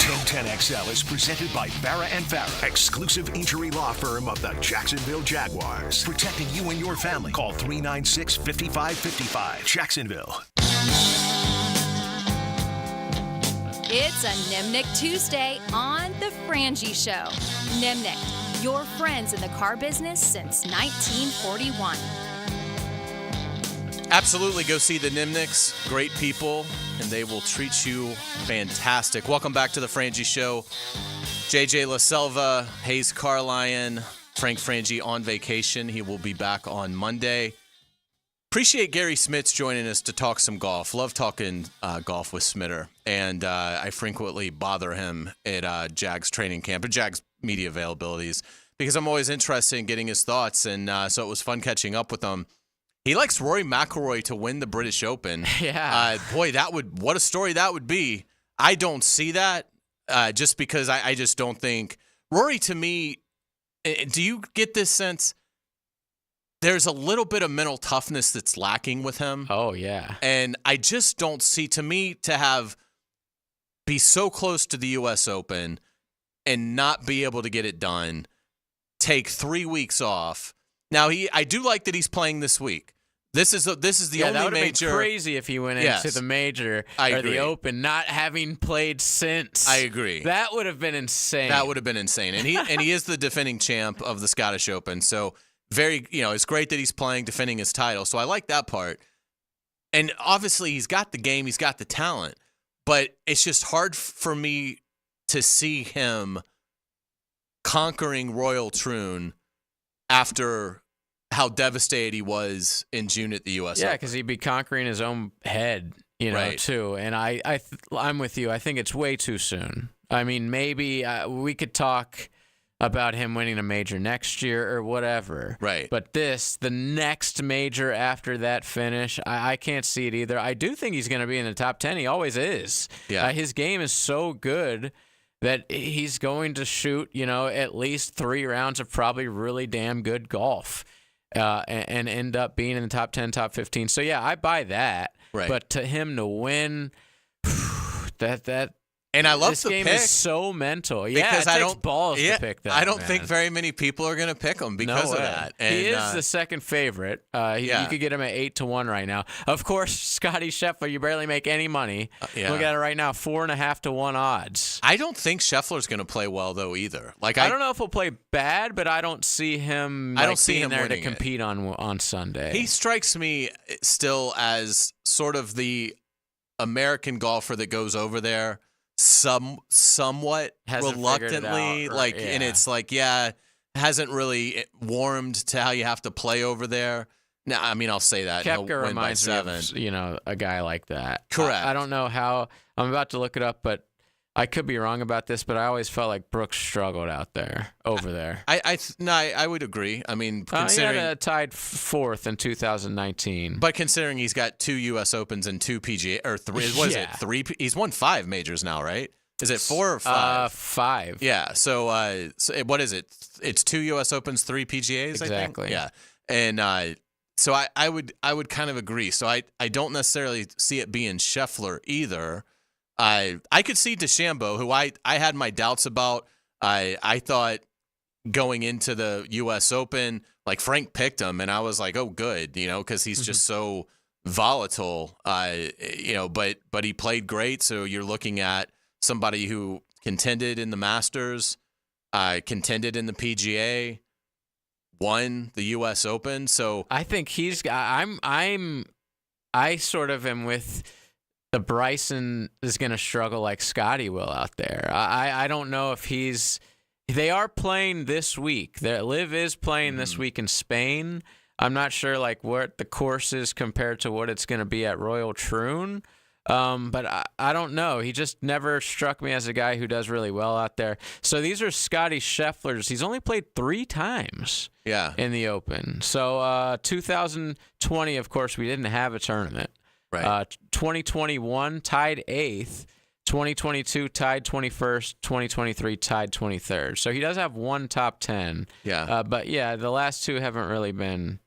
1010XL is presented by Farah & Farah, exclusive injury law firm of the Jacksonville Jaguars. Protecting you and your family. Call 396-5555. Jacksonville. It's a Nimnik Tuesday on The Frangie Show. Nimnik, your friends in the car business since 1941. Absolutely. Go see the Nimniks. Great people, and they will treat you fantastic. Welcome back to The Frangie Show. JJ LaSelva, Hays Carlyon, Frank Frangie on vacation. He will be back on Monday. Appreciate Gary Smits joining us to talk some golf. Love talking golf with Smitter. And I frequently bother him at Jags training camp or Jags media availabilities because I'm always interested in getting his thoughts. And so it was fun catching up with him. He likes Rory McIlroy to win the British Open. Yeah. Boy, what a story that would be. I don't see that just because I just don't think Rory, to me, do you get this sense? There's a little bit of mental toughness that's lacking with him. Oh, yeah. And I just don't see, to me, to be so close to the U.S. Open and not be able to get it done, take 3 weeks off. Now, I do like that he's playing this week. This is the only major. That would have been crazy if he went into the major or the Open not having played since. I agree. That would have been insane. That would have been insane. And he is the defending champ of the Scottish Open. So it's great that he's playing, defending his title. So I like that part. And obviously he's got the game, he's got the talent, but it's just hard for me to see him conquering Royal Troon after how devastated he was in June at the U.S. Yeah, Open. because he'd be conquering his own head, too. And I'm with you. I think it's way too soon. I mean, maybe we could talk about him winning a major next year or whatever. Right. But the next major after that finish, I can't see it either. I do think he's going to be in the top 10. He always is. Yeah. His game is so good that he's going to shoot, at least 3 rounds of probably really damn good golf and end up being in the top 10, top 15. So, yeah, I buy that. Right. But to him to win, that and I love this the game pick is so mental. because it takes balls to pick that. I don't man. think very many people are going to pick him because of that. And, he is the second favorite. You could get him at 8-1 right now. Of course, Scotty Scheffler, you barely make any money. Look at it right now, 4.5 to 1 odds. I don't think Scheffler's going to play well though either. I don't know if he'll play bad, but I don't see him. I don't see being him there to winning compete on Sunday. He strikes me still as sort of the American golfer that goes over there somewhat hasn't reluctantly, and it's hasn't really warmed to how you have to play over there. Now, I mean, I'll say that Koepka reminds me of, a guy like that. Correct. I don't know how. I'm about to look it up, but I could be wrong about this. But I always felt like Brooks struggled over there. I would agree. I mean, considering he had tied 4th in 2019, but considering he's got 2 U.S. Opens and 2 PGA or 3, what is it? 3? He's won 5 majors now, right? Is it 4 or 5? 5. Yeah. So what is it? It's 2 U.S. Opens, 3 PGAs. Exactly. I think? Yeah. And so I would kind of agree. So I don't necessarily see it being Scheffler either. I could see DeChambeau, who I had my doubts about. I thought going into the U.S. Open, like Frank picked him, and I was like, oh, good, because he's just so volatile, but he played great. So you're looking at somebody who contended in the Masters, contended in the PGA, won the U.S. Open. So I think I sort of am with the Bryson is going to struggle like Scotty will out there. I don't know if they are playing this week. Liv is playing this week in Spain. I'm not sure what the course is compared to what it's going to be at Royal Troon. But I don't know. He just never struck me as a guy who does really well out there. So these are Scotty Scheffler's. He's only played 3 times in the Open. So 2020, of course, we didn't have a tournament. Right. 2021 tied 8th. 2022 tied 21st. 2023 tied 23rd. So he does have 1 top 10. Yeah. But the last 2 haven't really been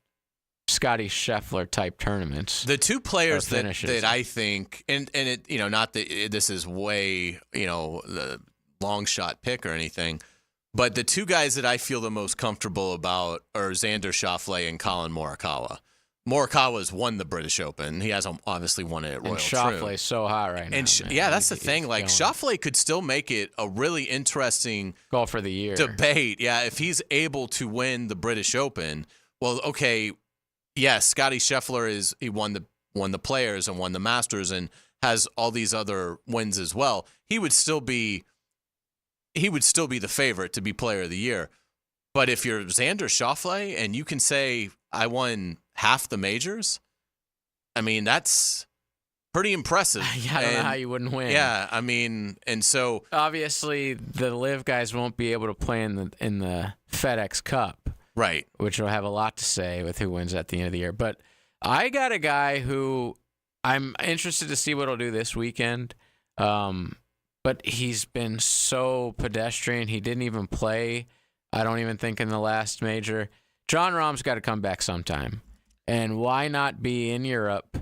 Scotty Scheffler type tournaments. The 2 players that I think, and it, not that this is way, the long shot pick or anything, but the 2 guys that I feel the most comfortable about are Xander Schauffele and Colin Morikawa. Morikawa's won the British Open. He hasn't obviously won it at Royal Troon. And Schauffele's so hot right now. And that's the thing. Like, Schauffele could still make it a really interesting golf for the year debate. Yeah, if he's able to win the British Open, well, okay, yes, Scottie Scheffler he won the Players and won the Masters and has all these other wins as well. He would still be the favorite to be Player of the Year. But if you're Xander Schauffele and you can say, I won half the majors, I mean, that's pretty impressive. Yeah, I don't know how you wouldn't win. Yeah, I mean, and so obviously the LIV guys won't be able to play in the FedEx Cup, right? Which will have a lot to say with who wins at the end of the year. But I got a guy who I'm interested to see what he'll do this weekend. But he's been so pedestrian. He didn't even play, I don't even think, in the last major. Jon Rahm's got to come back sometime. And why not be in Europe?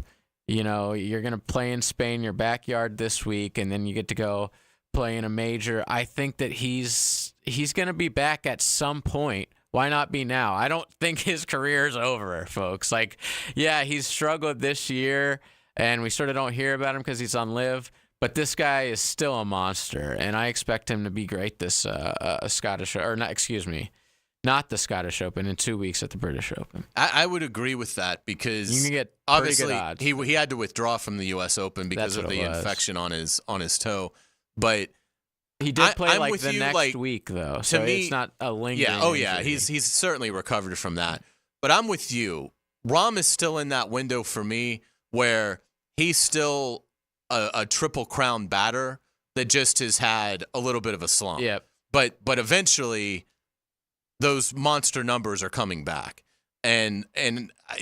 You know, you're going to play in Spain, your backyard this week, and then you get to go play in a major. I think that he's going to be back at some point. Why not be now? I don't think his career's over, folks. Like, yeah, he's struggled this year, and we sort of don't hear about him because he's on LIV. But this guy is still a monster, and I expect him to be great this Scottish, or not, excuse me, not the Scottish Open, in 2 weeks at the British Open. I would agree with that because you can get obviously good odds. He had to withdraw from the U.S. Open because of the infection on his toe. But he did play I'm like with the you, next like, week though, so me, it's not a lingering. Yeah, oh injury. yeah, he's certainly recovered from that. But I'm with you. Rahm is still in that window for me where he's still a Triple Crown batter that just has had a little bit of a slump. Yep. But eventually those monster numbers are coming back. And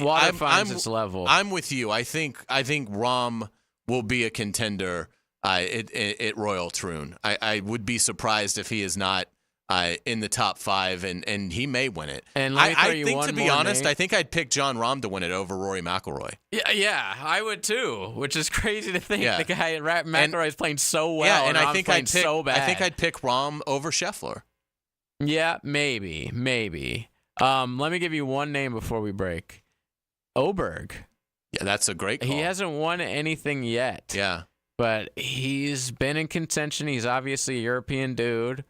water finds its level. I'm with you. I think Rahm will be a contender at Royal Troon. I would be surprised if he is not in the top 5, and he may win it. And let me throw you think, one to be more honest, name. I think I'd pick Jon Rahm to win it over Rory McIlroy. Yeah, I would too. Which is crazy to think. Yeah. The guy McIlroy is playing so well. Yeah, and I Rahm's think playing I'd pick. so bad. I think I'd pick Rahm over Scheffler. Yeah, maybe. Let me give you one name before we break. Oberg. Yeah, that's a great call. He hasn't won anything yet. Yeah. But he's been in contention. He's obviously a European dude.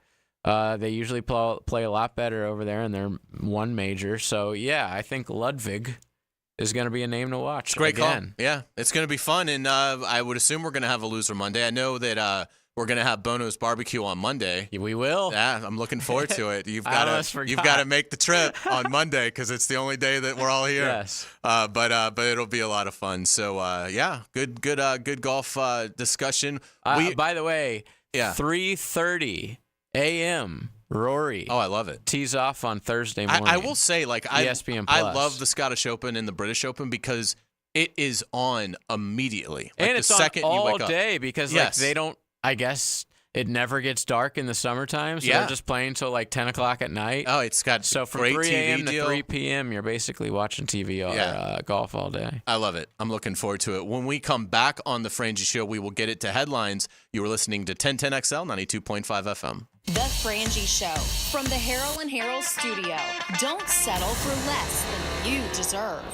They usually play a lot better over there in their one major. So, yeah, I think Ludwig is going to be a name to watch. Great again. call. Yeah, it's going to be fun. And I would assume we're going to have a loser Monday. I know that we're going to have Bono's barbecue on Monday. We will. Yeah, I'm looking forward to it. You've got to make the trip on Monday because it's the only day that we're all here. Yes. But it'll be a lot of fun. So yeah, good golf discussion. By the way, 3:30 a.m. Rory. Oh, I love it. Tees off on Thursday morning. I will say, like, ESPN I Plus. love the Scottish Open and the British Open because it is on immediately. Like, and it's the second on you all wake up. day because like they don't. I guess it never gets dark in the summertime, so they're just playing till like 10 o'clock at night. Oh, it's got so from great 3 a.m. TV to deal. 3 p.m. You're basically watching TV or golf all day. I love it. I'm looking forward to it. When we come back on the Frangie Show, we will get it to headlines. You were listening to 1010XL 92.5 FM. The Frangie Show from the Harrell and Harrell studio. Don't settle for less than you deserve.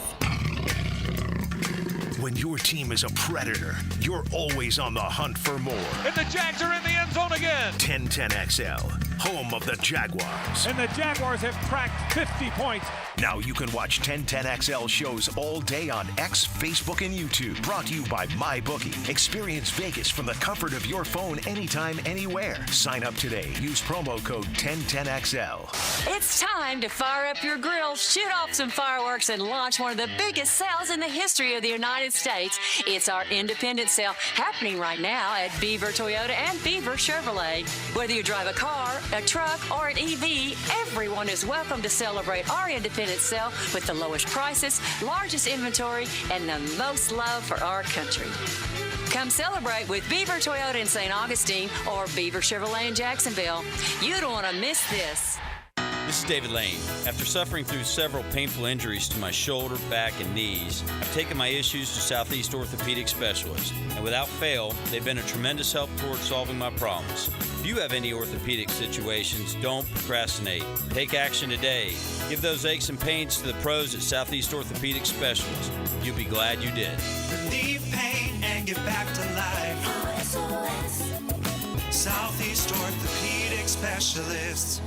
When your team is a predator, you're always on the hunt for more. And the Jags are in the end zone again. 1010XL, home of the Jaguars. And the Jaguars have cracked 50 points. Now you can watch 1010XL shows all day on X, Facebook, and YouTube. Brought to you by MyBookie. Experience Vegas from the comfort of your phone anytime, anywhere. Sign up today. Use promo code 1010XL. It's time to fire up your grill, shoot off some fireworks, and launch one of the biggest sales in the history of the United States. It's our independent sale happening right now at Beaver Toyota and Beaver Chevrolet. Whether you drive a car, a truck, or an EV, everyone is welcome to celebrate our independent sale with the lowest prices, largest inventory, and the most love for our country. Come celebrate with Beaver Toyota in St. Augustine or Beaver Chevrolet in Jacksonville. You don't want to miss this. This is David Lane. After suffering through several painful injuries to my shoulder, back, and knees, I've taken my issues to Southeast Orthopedic Specialists, and without fail, they've been a tremendous help towards solving my problems. If you have any orthopedic situations, don't procrastinate. Take action today. Give those aches and pains to the pros at Southeast Orthopedic Specialists. You'll be glad you did. Relieve pain and get back to life. SOS. Southeast Orthopedic Specialists.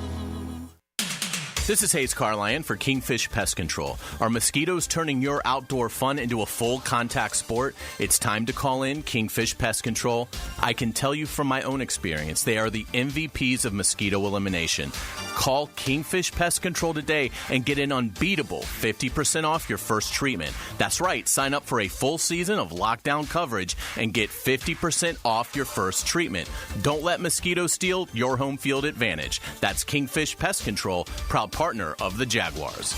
This is Hays Carlyon for Kingfish Pest Control. Are mosquitoes turning your outdoor fun into a full contact sport? It's time to call in Kingfish Pest Control. I can tell you from my own experience, they are the MVPs of mosquito elimination. Call Kingfish Pest Control today and get an unbeatable 50% off your first treatment. That's right, sign up for a full season of lockdown coverage and get 50% off your first treatment. Don't let mosquitoes steal your home field advantage. That's Kingfish Pest Control, proud partner of the Jaguars.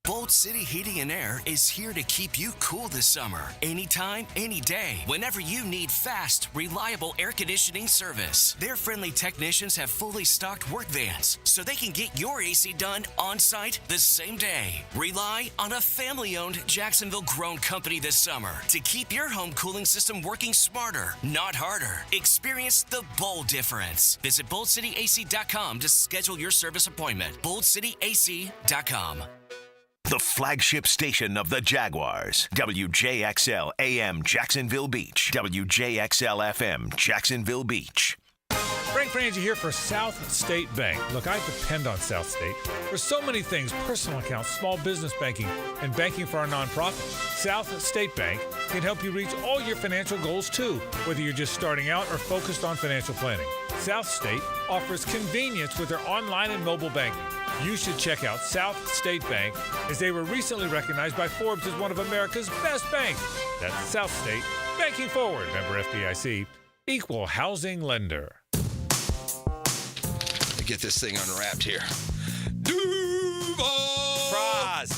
Bolt City Heating and Air is here to keep you cool this summer. Anytime, any day, whenever you need fast, reliable air conditioning service. Their friendly technicians have fully stocked work vans, so they can get your AC done on-site the same day. Rely on a family-owned Jacksonville-grown company this summer to keep your home cooling system working smarter, not harder. Experience the Bolt difference. Visit BoltCityAC.com to schedule your service appointment. BoltCityAC.com. The flagship station of the Jaguars. WJXL AM Jacksonville Beach. WJXL FM Jacksonville Beach. Frank Frangie here for South State Bank. Look, I depend on South State for so many things: personal accounts, small business banking, and banking for our nonprofit. South State Bank can help you reach all your financial goals too, whether you're just starting out or focused on financial planning. South State offers convenience with their online and mobile banking. You should check out South State Bank, as they were recently recognized by Forbes as one of America's best banks. That's South State, banking forward. Member FDIC, equal housing lender. Get this thing unwrapped here.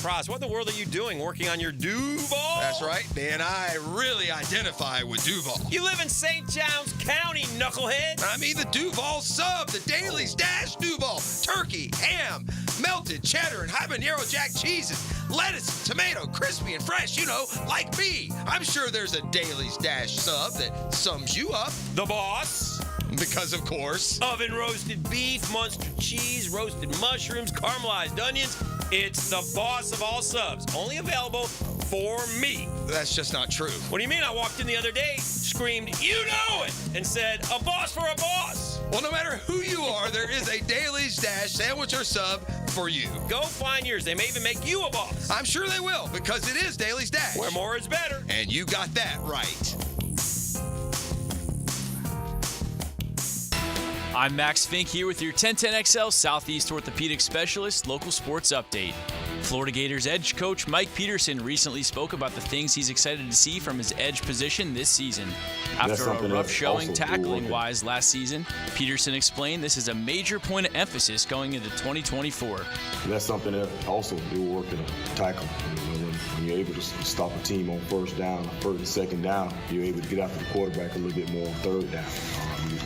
Praz, what in the world are you doing working on your Duval? That's right, man. I really identify with Duval. You live in St. John's County, knucklehead. I mean the Duval sub, the Dailies Dash Duval. Turkey, ham, melted cheddar, and habanero jack cheeses. Lettuce, tomato, crispy and fresh, you know, like me. I'm sure there's a Dailies Dash sub that sums you up. The boss. Because, of course. Oven roasted beef, Munster cheese, roasted mushrooms, caramelized onions. It's the boss of all subs. Only available for me. That's just not true. What do you mean? I walked in the other day, screamed, "You know it!" and said, "A boss for a boss." Well, no matter who you are, there is a Dailies Dash sandwich or sub for you. Go find yours. They may even make you a boss. I'm sure they will, because it is Dailies Dash. Where more is better. And you got that right. I'm Max Fink here with your 1010XL Southeast Orthopedic Specialist local sports update. Florida Gators edge coach Mike Peterson recently spoke about the things he's excited to see from his edge position this season. After a rough showing tackling-wise last season, Peterson explained this is a major point of emphasis going into 2024. That's something that also we're working on tackling. When you're able to stop a team on first down, first and second down, you're able to get after the quarterback a little bit more on third down.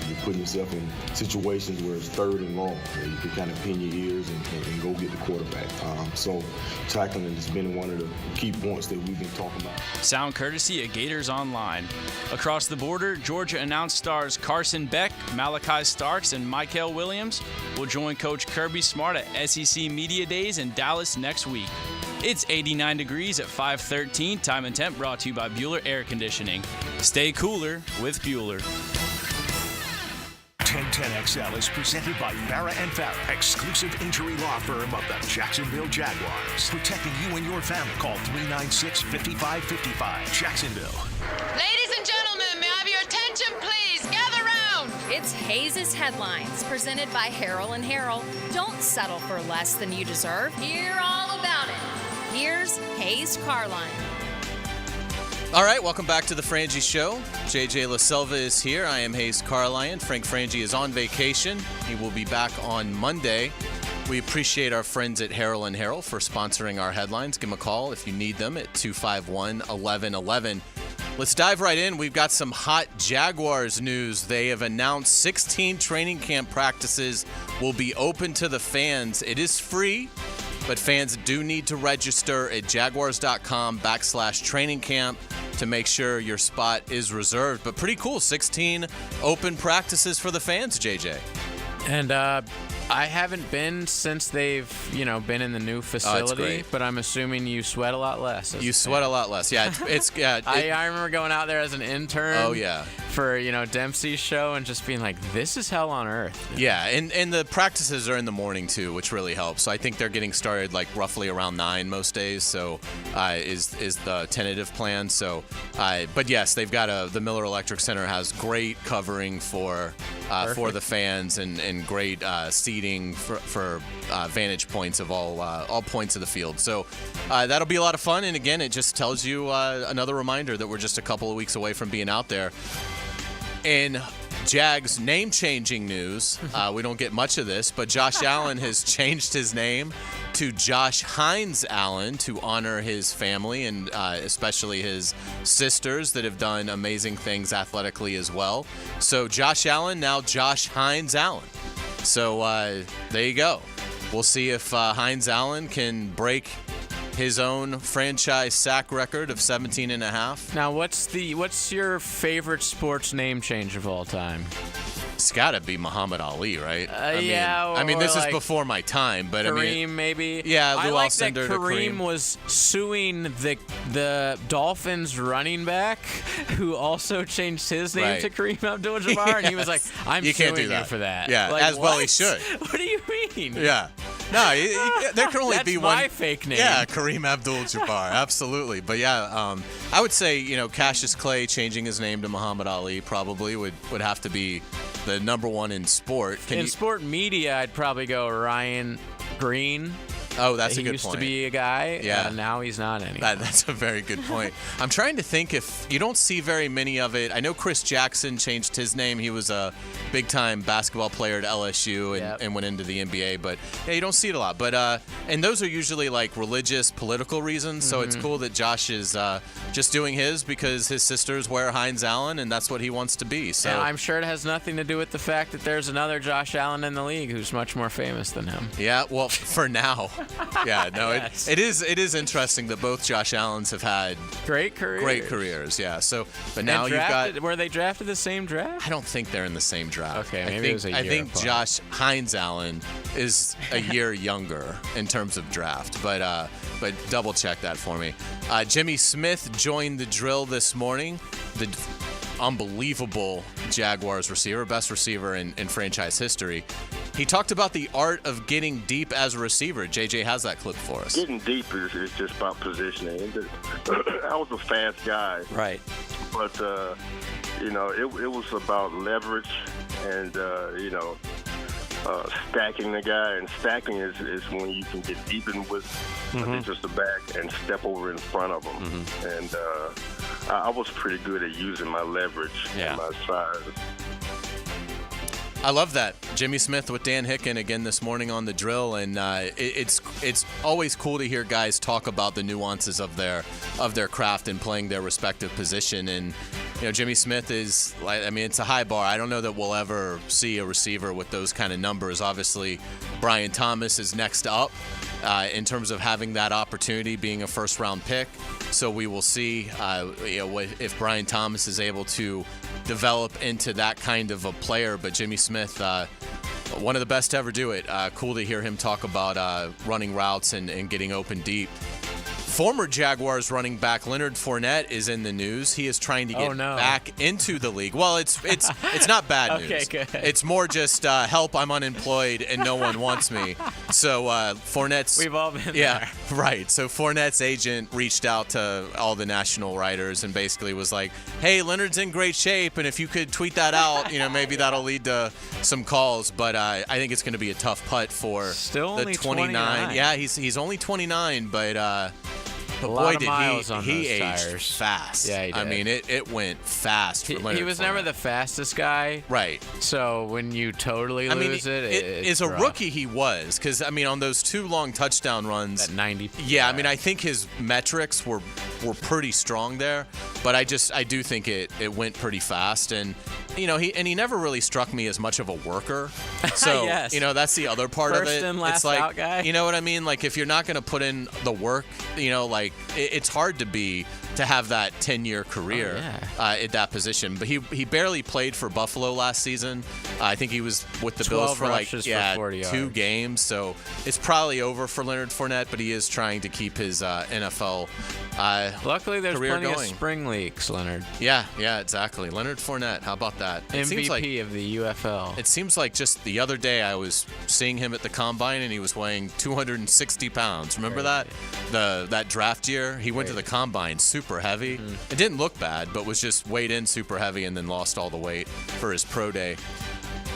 You're putting yourself in situations where it's third and long, where you can kind of pin your ears and go get the quarterback. So tackling has been one of the key points that we've been talking about. Sound courtesy of Gators Online. Across the border, Georgia announced stars Carson Beck, Malachi Starks, and Michael Williams will join Coach Kirby Smart at SEC Media Days in Dallas next week. It's 89 degrees at 5:13. Time and temp brought to you by Bueller Air Conditioning. Stay cooler with Bueller. 1010XL is presented by Farah & Farah, exclusive injury law firm of the Jacksonville Jaguars. Protecting you and your family. Call 396-5555. Jacksonville. Ladies and gentlemen, may I have your attention, please? Gather round. It's Hays' Headlines, presented by Harrell & Harrell. Don't settle for less than you deserve. Hear all about it. Here's Hays Carlyon. All right, welcome back to the Frangie Show. JJ La Selva is here. I am Hays Carlyon. Frank Frangie is on vacation. He will be back on Monday. We appreciate our friends at Harrell & Harrell for sponsoring our headlines. Give them a call if you need them at 251-1111. Let's dive right in. We've got some hot Jaguars news. They have announced 16 training camp practices will be open to the fans. It is free, but fans do need to register at jaguars.com/training camp. to make sure your spot is reserved. But pretty cool, 16 open practices for the fans, JJ. And I haven't been since they've, been in the new facility, great. but I'm assuming you sweat a lot less. You sweat a lot less. Yeah, I remember going out there as an intern. Oh, yeah. For, Dempsey's show and just being like, this is hell on earth. Yeah, and the practices are in the morning too, which really helps. So I think they're getting started like roughly around 9 most days. So is the tentative plan. So, but yes, they've got the Miller Electric Center has great covering for the fans and great seating for vantage points of all points of the field. So that'll be a lot of fun. And again, it just tells you another reminder that we're just a couple of weeks away from being out there. In Jags name-changing news, we don't get much of this, but Josh Allen has changed his name to Josh Hines Allen to honor his family and especially his sisters that have done amazing things athletically as well. So Josh Allen, now Josh Hines Allen. So there you go. We'll see if Hines Allen can break his own franchise sack record of 17.5. Now, what's your favorite sports name change of all time? It's got to be Muhammad Ali, right? Yeah. This is before my time, but Kareem, maybe. Yeah, Lou I like Alcindor that to Kareem was suing the Dolphins running back, who also changed his name to Kareem Abdul-Jabbar, Yes. and he was like, "I'm You can't suing do that. you for that." Yeah, like, as well he what? should. What do you mean? Yeah. No, there can only That's be one. my fake name. Yeah, Kareem Abdul-Jabbar, absolutely. But yeah, I would say Cassius Clay changing his name to Muhammad Ali probably would have to be the number one in sport. Sport media, I'd probably go Ryan Green. Oh, that's a he good used point. to be a guy. Yeah. Now he's not anymore. That's a very good point. I'm trying to think if you don't see very many of it. I know Chris Jackson changed his name. He was a big-time basketball player at LSU and went into the NBA. But yeah, you don't see it a lot. But and those are usually like religious, political reasons. So it's cool that Josh is just doing his because his sisters wear Hines Allen, and that's what he wants to be. So and I'm sure it has nothing to do with the fact that there's another Josh Allen in the league who's much more famous than him. Yeah, well, for now. Yeah, no, Yes. it is interesting that both Josh Allens have had great careers. Yeah. So, but now you've got. Were they drafted the same draft? I don't think they're in the same draft. Okay, maybe it was a year I think apart. Josh Hines Allen is a year younger in terms of draft, but double check that for me. Jimmy Smith joined the drill this morning. The unbelievable Jaguars receiver, best receiver in franchise history. He talked about the art of getting deep as a receiver. JJ has that clip for us. Getting deep is just about positioning. I was a fast guy. Right. But, it was about leverage and, stacking the guy. And stacking is when you can get deep in with just the back and step over in front of them. And I was pretty good at using my leverage and my size. I love that. Jimmy Smith with Dan Hicken again this morning on the drill, and it's always cool to hear guys talk about the nuances of their craft and playing their respective position. And Jimmy Smith is, it's a high bar. I don't know that we'll ever see a receiver with those kind of numbers. Obviously, Brian Thomas is next up in terms of having that opportunity, being a first-round pick. So we will see if Brian Thomas is able to develop into that kind of a player. But Jimmy Smith, one of the best to ever do it. Cool to hear him talk about running routes and getting open deep. Former Jaguars running back Leonard Fournette is in the news. He is trying to get back into the league. Well, it's not bad news. Okay, good. It's more just help. I'm unemployed and no one wants me. So Fournette's. We've all been there. Right. So Fournette's agent reached out to all the national writers and basically was like, "Hey, Leonard's in great shape, and if you could tweet that out, maybe that'll lead to some calls." But I think it's going to be a tough putt for Still the only 29. Yeah, he's only 29, but. But a lot boy, of did miles on he those aged tires. fast. Yeah, he did. I mean, it went fast. He was never the fastest guy. Right. So when you totally lose it's as a rough. rookie, he was. Because, on those 2 long touchdown runs. At 90. Yeah, I think his metrics were pretty strong there. But I do think it went pretty fast. And, he never really struck me as much of a worker. So, Yes. that's the other part First of it. in, last it's like, out guy. you know what I mean? Like, if you're not going to put in the work, it's hard to be to have that 10-year career at that position. But he barely played for Buffalo last season. I think he was with the Bills for like 2 games. So it's probably over for Leonard Fournette, but he is trying to keep his NFL Luckily, there's career plenty going. of spring leagues, Leonard. Yeah, exactly. Leonard Fournette, how about that? MVP of the UFL. It seems like just the other day I was seeing him at the Combine, and he was weighing 260 pounds. Remember that? That draft year? He went to the Combine super heavy. It didn't look bad, but was just weighed in super heavy and then lost all the weight for his pro day.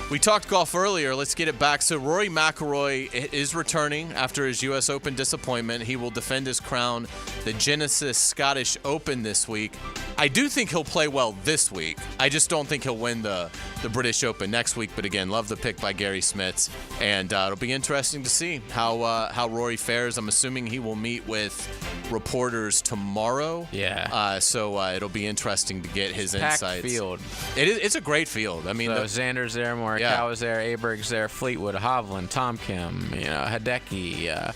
We talked golf earlier. Let's get it back. So Rory McIlroy is returning after his U.S. Open disappointment. He will defend his crown, the Genesis Scottish Open this week. I do think he'll play well this week. I just don't think he'll win the British Open next week. But again, love the pick by Gary Smits. And it'll be interesting to see how Rory fares. I'm assuming he will meet with reporters tomorrow. Yeah. So it'll be interesting to get his insights. Packed field. It's a great field. I mean, Xander's there, Morikawa's there, Aberg's there, Fleetwood, Hovland, Tom Kim, Hideki,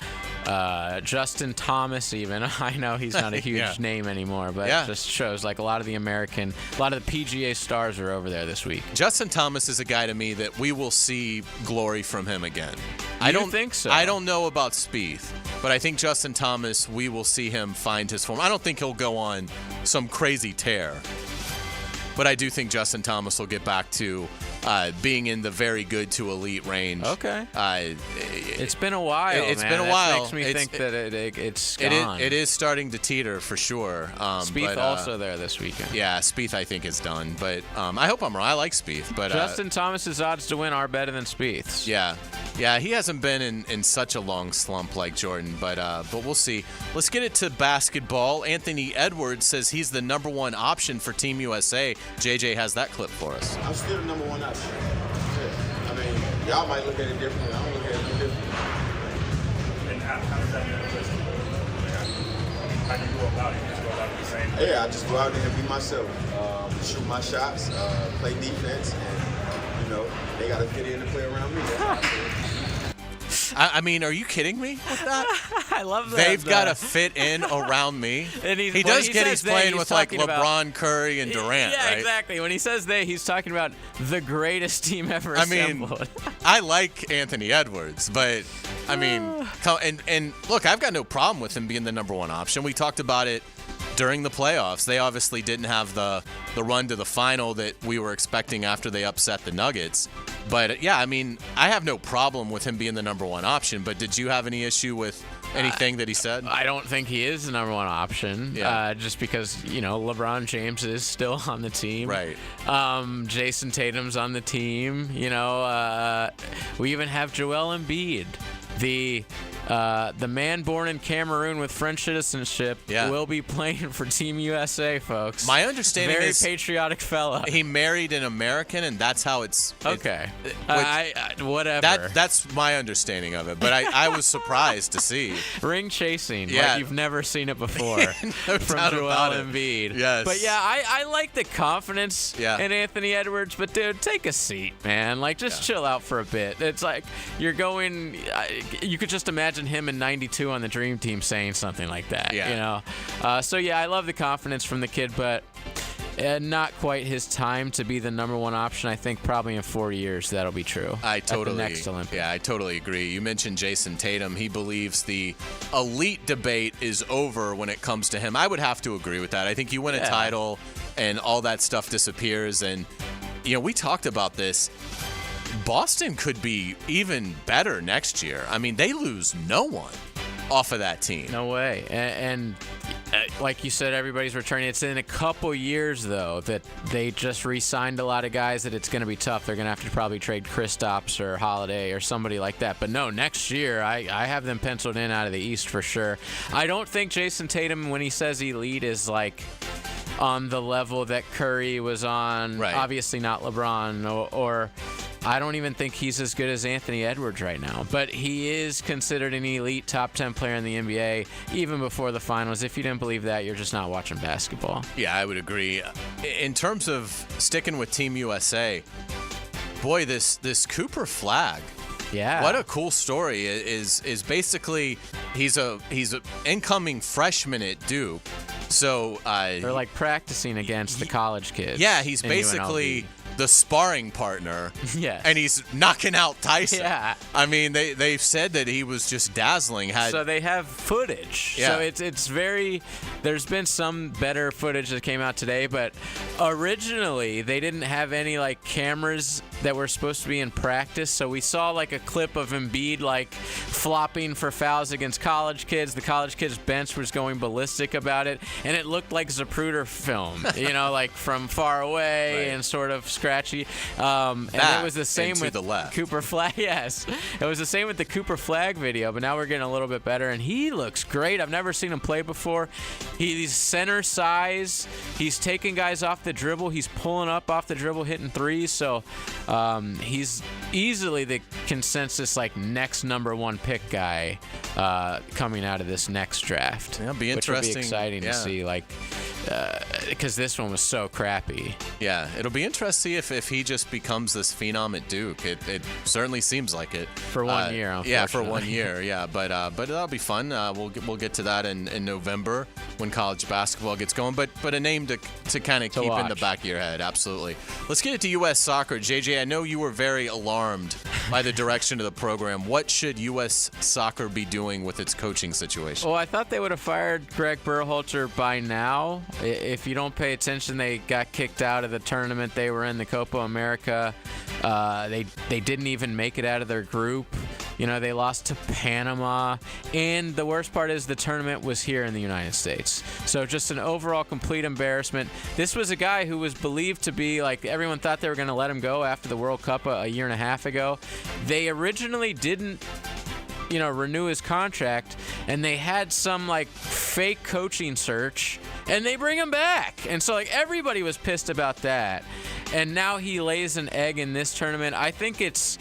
Justin Thomas even. I know he's not a huge name anymore, but it just shows like a lot of the PGA stars are over there this week. Justin Thomas is a guy to me that we will see glory from him again. I don't think so. I don't know about Spieth, but I think Justin Thomas, we will see him find his form. I don't think he'll go on some crazy tear, but I do think Justin Thomas will get back to being in the very good to elite range. Okay. It's been a while. It's man. been a while. Makes me think that it's gone. It is starting to teeter for sure. Spieth also there this weekend. Yeah, Spieth I think is done, but I hope I'm wrong. I like Spieth, but Justin Thomas's odds to win are better than Spieth's. Yeah, he hasn't been in such a long slump like Jordan, but we'll see. Let's get it to basketball. Anthony Edwards says he's the number one option for Team USA. JJ has that clip for us. I'm still the number one option. Yeah. I mean, y'all might look at it differently. I don't look at it no differently. And how does that manifest? How do you go about it? You just go about it the same? Yeah, I just go out there and be myself. Shoot my shots, play defense, and, they got to fit in and play around me. I mean, are you kidding me with that? I love that. They've got to fit in around me. And he's playing with like LeBron, Curry, and Durant, yeah, right? Exactly. When he says they, he's talking about the greatest team ever assembled. I mean, I like Anthony Edwards, but I mean, and look, I've got no problem with him being the number one option. We talked about it during the playoffs. They obviously didn't have the run to the final that we were expecting after they upset the Nuggets. But yeah, I mean, I have no problem with him being the number one option. But did you have any issue with anything that he said? I don't think he is the number one option. Yeah. Just because, LeBron James is still on the team. Right. Jason Tatum's on the team. We even have Joel Embiid. The man born in Cameroon with French citizenship will be playing for Team USA, folks. My understanding is very patriotic fella. He married an American, and that's how it's okay. Whatever. That's my understanding of it. But I was surprised to see ring chasing. Like you've never seen it before no from doubt Joel about it. Embiid. Yes. But yeah, I like the confidence in Anthony Edwards. But dude, take a seat, man. Like just chill out for a bit. It's like you're going. You could just imagine him in '92 on the Dream Team saying something like that. So yeah, I love the confidence from the kid, but not quite his time to be the number one option. I think probably in 4 years that'll be true. At the next Olympics. Yeah, I totally agree. You mentioned Jason Tatum. He believes the elite debate is over when it comes to him. I would have to agree with that. I think you win a title and all that stuff disappears. And we talked about this. Boston could be even better next year. I mean, they lose no one off of that team. No way. And like you said, everybody's returning. It's in a couple years, though, that they just re-signed a lot of guys that it's going to be tough. They're going to have to probably trade Kristaps or Holiday or somebody like that. But no, next year, I have them penciled in out of the East for sure. I don't think Jason Tatum, when he says elite, is like on the level that Curry was on. Right. Obviously not LeBron or I don't even think he's as good as Anthony Edwards right now, but he is considered an elite top 10 player in the NBA even before the finals. If you didn't believe that, you're just not watching basketball. Yeah, I would agree. In terms of sticking with Team USA, boy, this Cooper Flagg. Yeah. What a cool story. Is basically he's a incoming freshman at Duke. So they're like practicing against the college kids. Yeah, he's in basically UNLV. the sparring partner. Yes. And he's knocking out Tyson. Yeah. I mean, they've said that he was just dazzling. So they have footage. Yeah. So it's very. There's been some better footage that came out today, but originally they didn't have any like cameras that were supposed to be in practice. So we saw like a clip of Embiid like flopping for fouls against college kids. The college kids bench was going ballistic about it, and it looked like Zapruder film, like from far away and sort of scratchy. And it was the same with Cooper Flag. Yes, it was the same with the Cooper Flag video, but now we're getting a little bit better, and he looks great. I've never seen him play before. He's center size. He's taking guys off the dribble. He's pulling up off the dribble, hitting threes. So he's easily the consensus like next number 1 pick guy coming out of this next draft. It'll be interesting. Which will be exciting to see, like, because this one was so crappy. Yeah, it'll be interesting if he just becomes this phenom at Duke. It certainly seems like it for 1 year. Yeah, for 1 year. Yeah, but that'll be fun. We'll get to that in November when college basketball gets going. But a name to kind of keep in the back of your head. Absolutely. Let's get it to U.S. soccer. JJ, I know you were very alarmed by the direction of the program. What should U.S. soccer be doing with its coaching situation? Well, I thought they would have fired Greg Berhalter by now. If you don't pay attention, they got kicked out of the tournament they were in, the Copa America. They didn't even make it out of their group. They lost to Panama. And the worst part is the tournament was here in the United States. So just an overall complete embarrassment. This was a guy who was believed to be, like, everyone thought they were going to let him go after the World Cup a year and a half ago. They originally didn't renew his contract, and they had some like fake coaching search, and they bring him back. And so like everybody was pissed about that. And now he lays an egg in this tournament. I think it's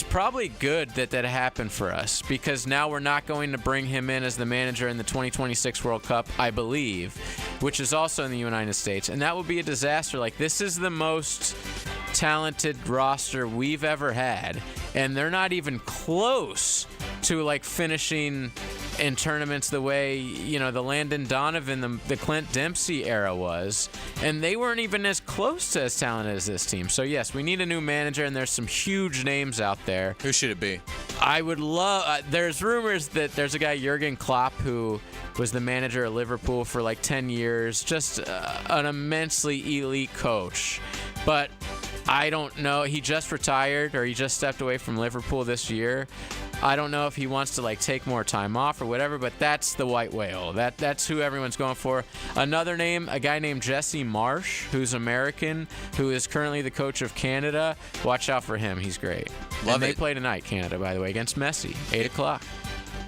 probably good that happened for us, because now we're not going to bring him in as the manager in the 2026 World Cup, I believe, which is also in the United States. And that would be a disaster. Like, this is the most talented roster we've ever had, and they're not even close to like finishing in tournaments the way the Landon Donovan, the Clint Dempsey era was, and they weren't even as close to as talented as this team. So yes, we need a new manager, and there's some huge names out there. Who should it be? I would love. There's rumors that there's a guy, Jurgen Klopp, who was the manager at Liverpool for like 10 years, just an immensely elite coach, but I don't know. He just retired, or he just stepped away from Liverpool this year. I don't know if he wants to like take more time off or whatever, but that's the white whale. That's who everyone's going for. Another name, a guy named Jesse Marsh, who's American, who is currently the coach of Canada. Watch out for him. He's great. Love They it. play tonight, Canada, by the way, against Messi, 8 o'clock.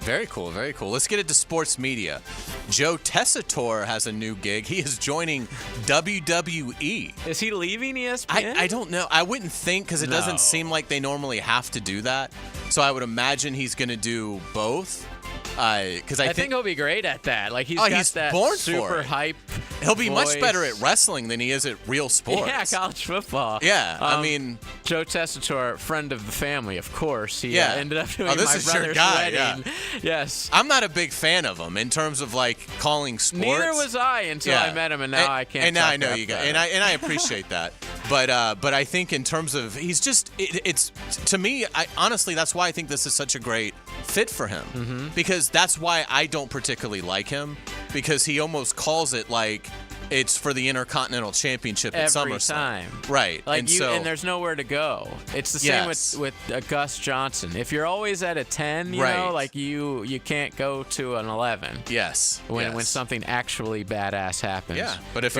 Very cool, very cool. Let's get it to sports media. Joe Tessitore has a new gig. He is joining WWE. Is he leaving ESPN? I don't know. I wouldn't think, because it doesn't seem like they normally have to do that. So I would imagine he's going to do both. Because I think he'll be great at that. Like he's that born super for it. hype. He'll be much voice. better at wrestling than he is at real sports. Yeah, college football. Yeah, I mean, Joe Tessitore, friend of the family, of course. He yeah. ended up doing this my is your brother's guy, wedding. yeah. Yes. I'm not a big fan of him in terms of like calling sports. Neither was I until I met him, and now I can't. And now I know talk you about guys, that. and I appreciate that. But I think in terms of he's just it's to me. Honestly, that's why I think this is such a great fit for him, because that's why I don't particularly like him, because he almost calls it like it's for the Intercontinental Championship at Every SummerSlam. time. Right. Like and and there's nowhere to go. It's the same Yes. with Gus Johnson. If you're always at a 10, you know, like you can't go to an 11. Yes. When something actually badass happens. Yeah, but if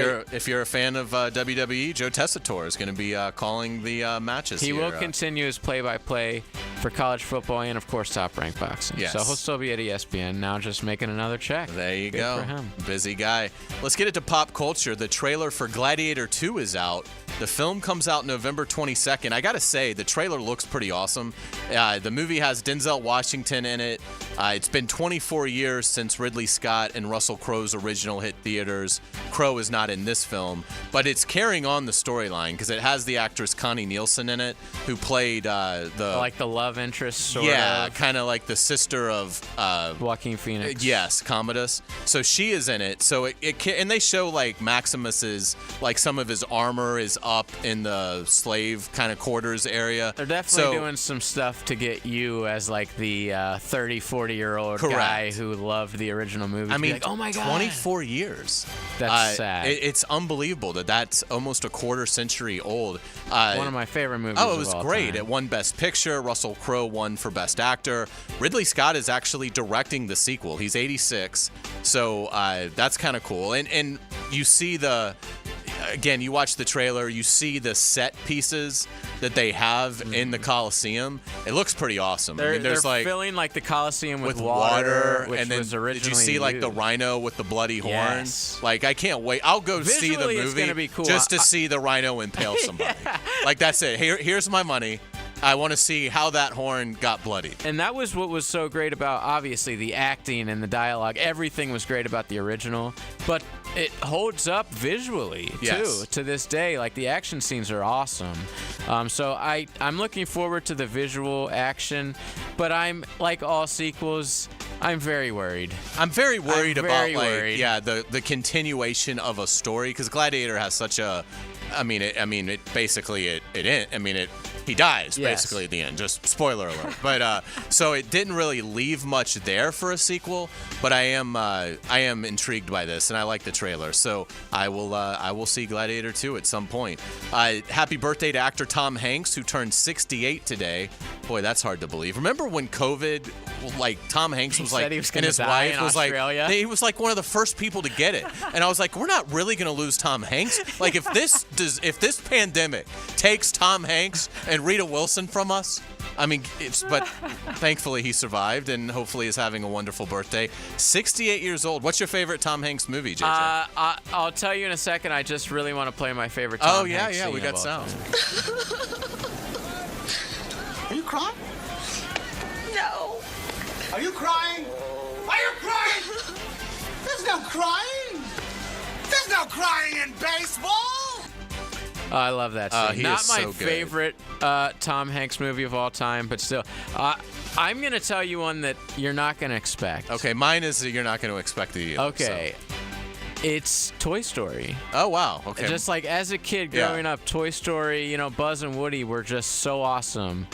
you're a fan of WWE, Joe Tessitore is going to be calling the matches. He here. will continue his play-by-play for college football and, of course, Top Rank Boxing. Yes. So he'll still be at ESPN, now just making another check. There you Good go. for him. Busy guy. Let's get it to pop culture. The trailer for Gladiator 2 is out. The film comes out November 22nd. I got to say, the trailer looks pretty awesome. The movie has Denzel Washington in it. It's been 24 years since Ridley Scott and Russell Crowe's original hit theaters. Crowe is not in this film, but it's carrying on the storyline because it has the actress Connie Nielsen in it, who played the love interest, sort of. Yeah, kind of like the sister of Joaquin Phoenix. Yes, Commodus. So she is in it. So and they show like Maximus's, like some of his armor is up in the slave kind of quarters area. They're definitely doing some stuff to get you as like the 30, 40-year-old guy who loved the original movie. I mean, like, oh my God. 24 years. That's sad. It's unbelievable that's almost a quarter century old. One of my favorite movies. Oh, it was of all great. time. It won Best Picture. Russell Crowe won for Best Actor. Ridley Scott is actually directing the sequel. He's 86, so that's kind of cool. And you see again, you watch the trailer, you see the set pieces that they have in the Coliseum. It looks pretty awesome. They're filling like the Coliseum with water, which and then was originally did you see like the used. rhino with the bloody horn? Yes. Like, I can't wait. I'll go see the Visually, it's movie gonna be cool. just to see the rhino impale somebody. Like, that's it. Here's my money. I want to see how that horn got bloodied. And that was what was so great about, obviously, the acting and the dialogue. Everything was great about the original, but it holds up visually, too, to this day. Like, the action scenes are awesome. So I'm looking forward to the visual action, but I'm, like all sequels, I'm very worried. I'm very worried about, worried. the continuation of a story, because Gladiator has such a... he dies basically at the end. Just spoiler alert. But so it didn't really leave much there for a sequel. But I am intrigued by this, and I like the trailer. So I will see Gladiator 2 at some point. Happy birthday to actor Tom Hanks, who turned 68 today. Boy, that's hard to believe. Remember when COVID, like Tom Hanks was like, and his wife was like, he was like one of the first people to get it, and I was like, we're not really gonna lose Tom Hanks. Like, if this pandemic takes Tom Hanks and Rita Wilson from us, I mean, but thankfully he survived and hopefully is having a wonderful birthday. 68 years old. What's your favorite Tom Hanks movie, JJ? I'll tell you in a second. I just really want to play my favorite Tom Hanks scene we got of all sound. Are you crying? No. Are you crying? Are you crying? There's no crying. There's no crying in baseball. I love that scene. He Not is my so good. favorite Tom Hanks movie of all time, but still. I'm going to tell you one that you're not going to expect. Okay, mine is you're not going to expect the. Okay. So. It's Toy Story. Oh, wow. Okay. Just like as a kid growing up, Toy Story, Buzz and Woody were just so awesome.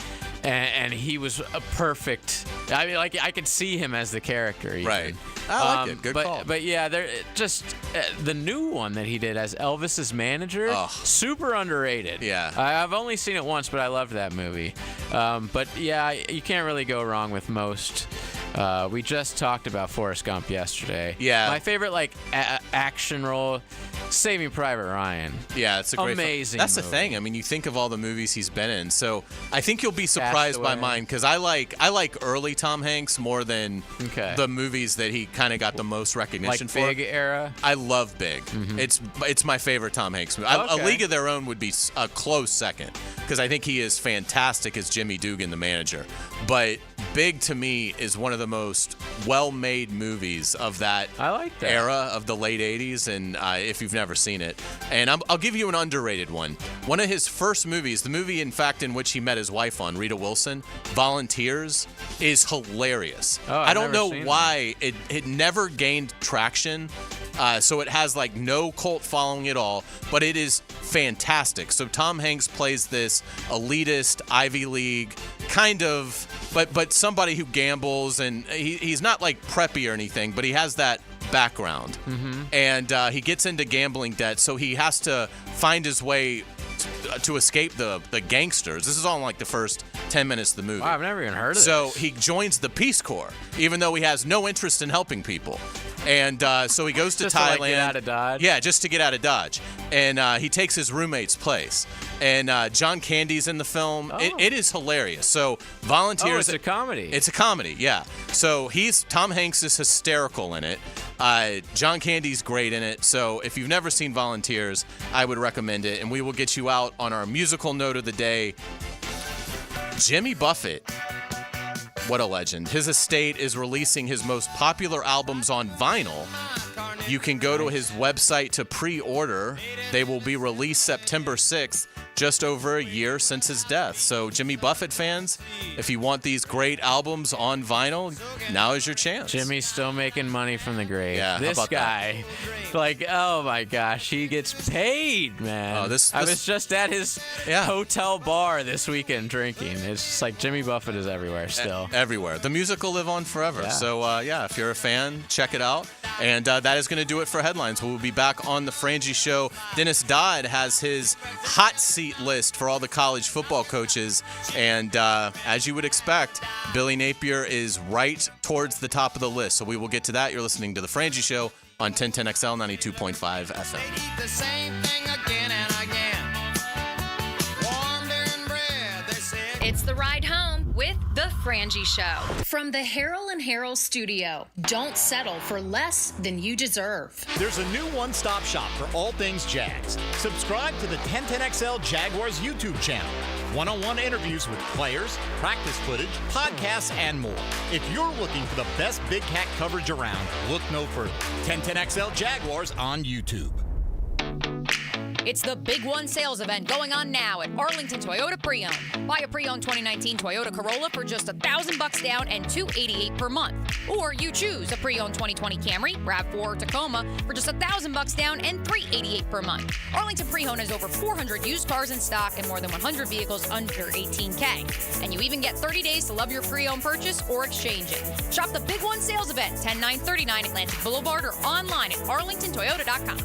And he was a perfect. I mean, like I could see him as the character. Even. Right. I like it. Good call. But yeah, there just the new one that he did as Elvis's manager, super underrated. Yeah. I've only seen it once, but I loved that movie. But yeah, you can't really go wrong with most. We just talked about Forrest Gump yesterday. Yeah. My favorite action role, Saving Private Ryan. Yeah, it's a great amazing. That's movie. the thing. I mean, you think of all the movies he's been in. So I think you'll be surprised by mine because I like early Tom Hanks more than the movies that he kind of got the most recognition for. Like Big era. I love Big. Mm-hmm. It's my favorite Tom Hanks movie. A League of Their Own would be a close second because I think he is fantastic as Jimmy Dugan, the manager. But Big to me is one of the most well-made movies of that, era of the late 80s, and if you've never seen it. And I'll give you an underrated one. One of his first movies, the movie, in fact, in which he met his wife on, Rita Wilson, Volunteers, is hilarious. I don't know why it never gained traction, so it has like no cult following at all, but it is fantastic. So Tom Hanks plays this elitist Ivy League kind of, but somebody who gambles, and he's not like preppy or anything, but he has that background. Mm-hmm. And he gets into gambling debt, so he has to find his way to escape the gangsters. This is all in like the first 10 minutes of the movie. Wow, I've never even heard of this. So he joins the Peace Corps, even though he has no interest in helping people. And so he goes to just Thailand. To, like, get out of Dodge? Yeah, just to get out of Dodge. And he takes his roommate's place. And John Candy's in the film. Oh. It is hilarious. So Volunteers. Oh, it's a comedy. It's a comedy, yeah. So Tom Hanks is hysterical in it. John Candy's great in it, so if you've never seen Volunteers, I would recommend it, and we will get you out on our musical note of the day. Jimmy Buffett, what a legend. His estate is releasing his most popular albums on vinyl. You can go to his website to pre-order. They will be released September 6th, just over a year since his death. So Jimmy Buffett fans, if you want these great albums on vinyl, now is your chance. Jimmy's still making money from the grave. Yeah, this how about guy, like, oh my gosh, he gets paid, man. Oh, this I was just at his hotel bar this weekend drinking. It's just like Jimmy Buffett is everywhere still. Everywhere. The music will live on forever. Yeah. So, if you're a fan, check it out. And that is going to do it for headlines. We'll be back on the Frangie Show. Dennis Dodd has his hot seat list for all the college football coaches. And as you would expect, Billy Napier is right towards the top of the list. So we will get to that. You're listening to the Frangie Show on 1010XL 92.5 FM. The same thing again and again. Warmed in bread, they said. It's the ride home with the Frangie Show. From the Harold and Harold studio, don't settle for less than you deserve. There's a new one-stop shop for all things Jags. Subscribe to the 1010XL Jaguars YouTube channel. One-on-one interviews with players, practice footage, podcasts, and more. If you're looking for the best Big Cat coverage around, look no further. 1010XL Jaguars on YouTube. It's the Big One sales event going on now at Arlington Toyota Pre-Owned. Buy a pre-owned 2019 Toyota Corolla for just $1,000 down and $288 per month. Or you choose a pre-owned 2020 Camry, RAV4, or Tacoma for just $1,000 down and $388 per month. Arlington Pre-Owned has over 400 used cars in stock and more than 100 vehicles under $18K. And you even get 30 days to love your pre-owned purchase or exchange it. Shop the Big One sales event, 10939 Atlantic Boulevard, or online at arlingtontoyota.com.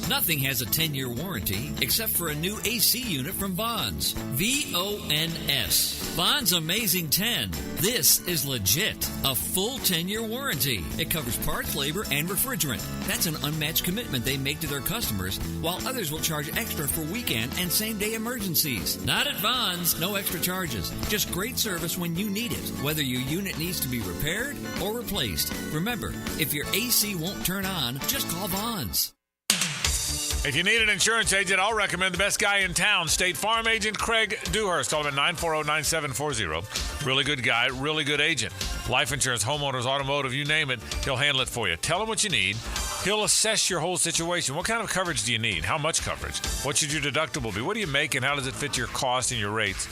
Nothing has a 10-year warranty except for a new AC unit from Vons. V-O-N-S. Vons Amazing 10. This is legit. A full 10-year warranty. It covers parts, labor, and refrigerant. That's an unmatched commitment they make to their customers, while others will charge extra for weekend and same-day emergencies. Not at Vons. No extra charges. Just great service when you need it, whether your unit needs to be repaired or replaced. Remember, if your AC won't turn on, just call Vons. If you need an insurance agent, I'll recommend the best guy in town, State Farm agent Craig Dewhurst. Call him at 940-9740. Really good guy, really good agent. Life insurance, homeowners, automotive, you name it, he'll handle it for you. Tell him what you need. He'll assess your whole situation. What kind of coverage do you need? How much coverage? What should your deductible be? What do you make and how does it fit your cost and your rates?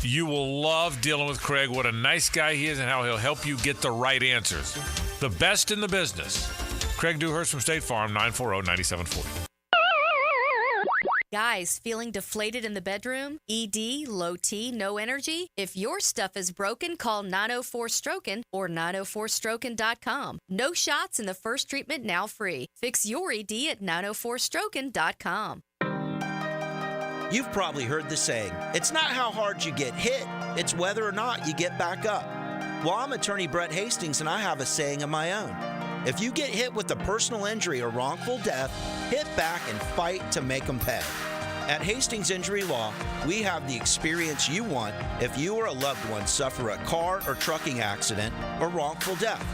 You will love dealing with Craig. What a nice guy he is and how he'll help you get the right answers. The best in the business. Craig Dewhurst from State Farm, 940-9740. Guys, feeling deflated in the bedroom? ED, low T, no energy? If your stuff is broken, call 904-STROKEN or 904stroken.com. No shots in the first treatment, now free. Fix your ED at 904stroken.com. You've probably heard the saying, it's not how hard you get hit, it's whether or not you get back up. Well, I'm attorney Brett Hastings, and I have a saying of my own. If you get hit with a personal injury or wrongful death, hit back and fight to make them pay. At Hastings Injury Law, we have the experience you want if you or a loved one suffer a car or trucking accident or wrongful death.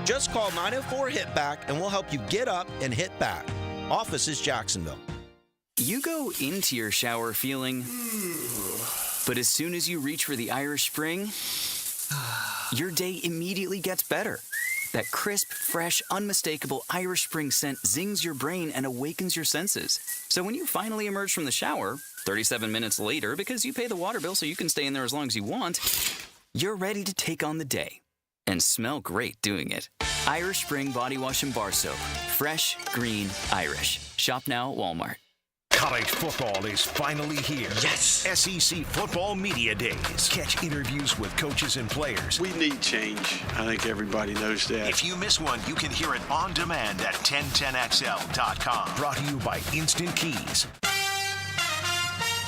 Just call 904-HIT-BACK and we'll help you get up and hit back. Office is Jacksonville. You go into your shower feeling, but as soon as you reach for the Irish Spring, your day immediately gets better. That crisp, fresh, unmistakable Irish Spring scent zings your brain and awakens your senses. So when you finally emerge from the shower, 37 minutes later, because you pay the water bill so you can stay in there as long as you want, you're ready to take on the day and smell great doing it. Irish Spring Body Wash and Bar Soap. Fresh, green, Irish. Shop now at Walmart. College football is finally here. Yes! SEC Football Media Days. Catch interviews with coaches and players. We need change. I think everybody knows that. If you miss one, you can hear it on demand at 1010XL.com. Brought to you by Instant Keys.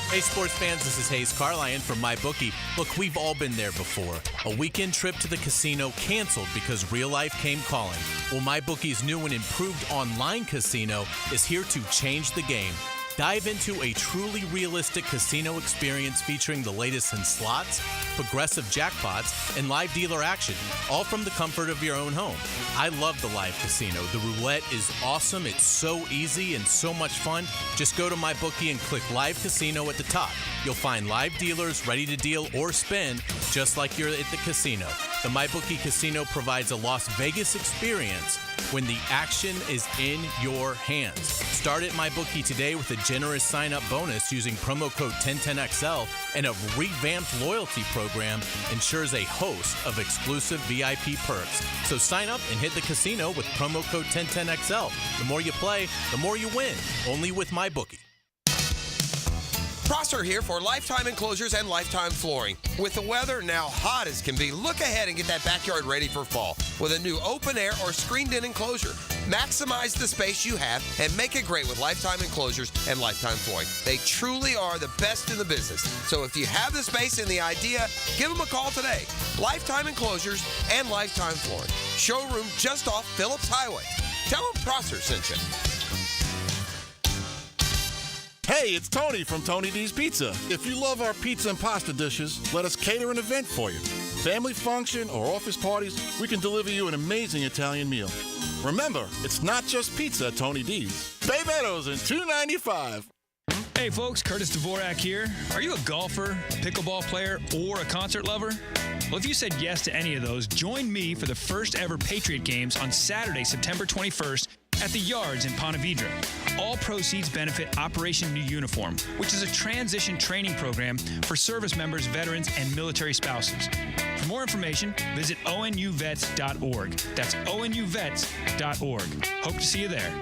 Hey, sports fans, this is Hays Carlyon from MyBookie. Look, we've all been there before. A weekend trip to the casino canceled because real life came calling. Well, MyBookie's new and improved online casino is here to change the game. Dive into a truly realistic casino experience featuring the latest in slots, progressive jackpots, and live dealer action, all from the comfort of your own home. I love the live casino. The roulette is awesome. It's so easy and so much fun. Just go to MyBookie and click Live Casino at the top. You'll find live dealers ready to deal or spin, just like you're at the casino. The MyBookie Casino provides a Las Vegas experience when the action is in your hands. Start at MyBookie today with a generous sign-up bonus using promo code 1010XL, and a revamped loyalty program ensures a host of exclusive VIP perks. So sign up and hit the casino with promo code 1010XL. The more you play, the more you win. Only with MyBookie. Prosser here for Lifetime Enclosures and Lifetime Flooring. With the weather now hot as can be, look ahead and get that backyard ready for fall with a new open air or screened-in enclosure. Maximize the space you have and make it great with Lifetime Enclosures and Lifetime Flooring. They truly are the best in the business. So if you have the space and the idea, give them a call today. Lifetime Enclosures and Lifetime Flooring. Showroom just off Phillips Highway. Tell them Prosser sent you. Hey, it's Tony from Tony D's Pizza. If you love our pizza and pasta dishes, let us cater an event for you. Family function or office parties, we can deliver you an amazing Italian meal. Remember, it's not just pizza at Tony D's. Bay Meadows and $2.95. Hey folks, Curtis Dvorak here. Are you a golfer, pickleball player, or a concert lover? Well, if you said yes to any of those, join me for the first ever Patriot Games on Saturday, September 21st at the Yards in Ponte Vedra. All proceeds benefit Operation New Uniform, which is a transition training program for service members, veterans, and military spouses. For more information, visit onuvets.org. That's onuvets.org. Hope to see you there.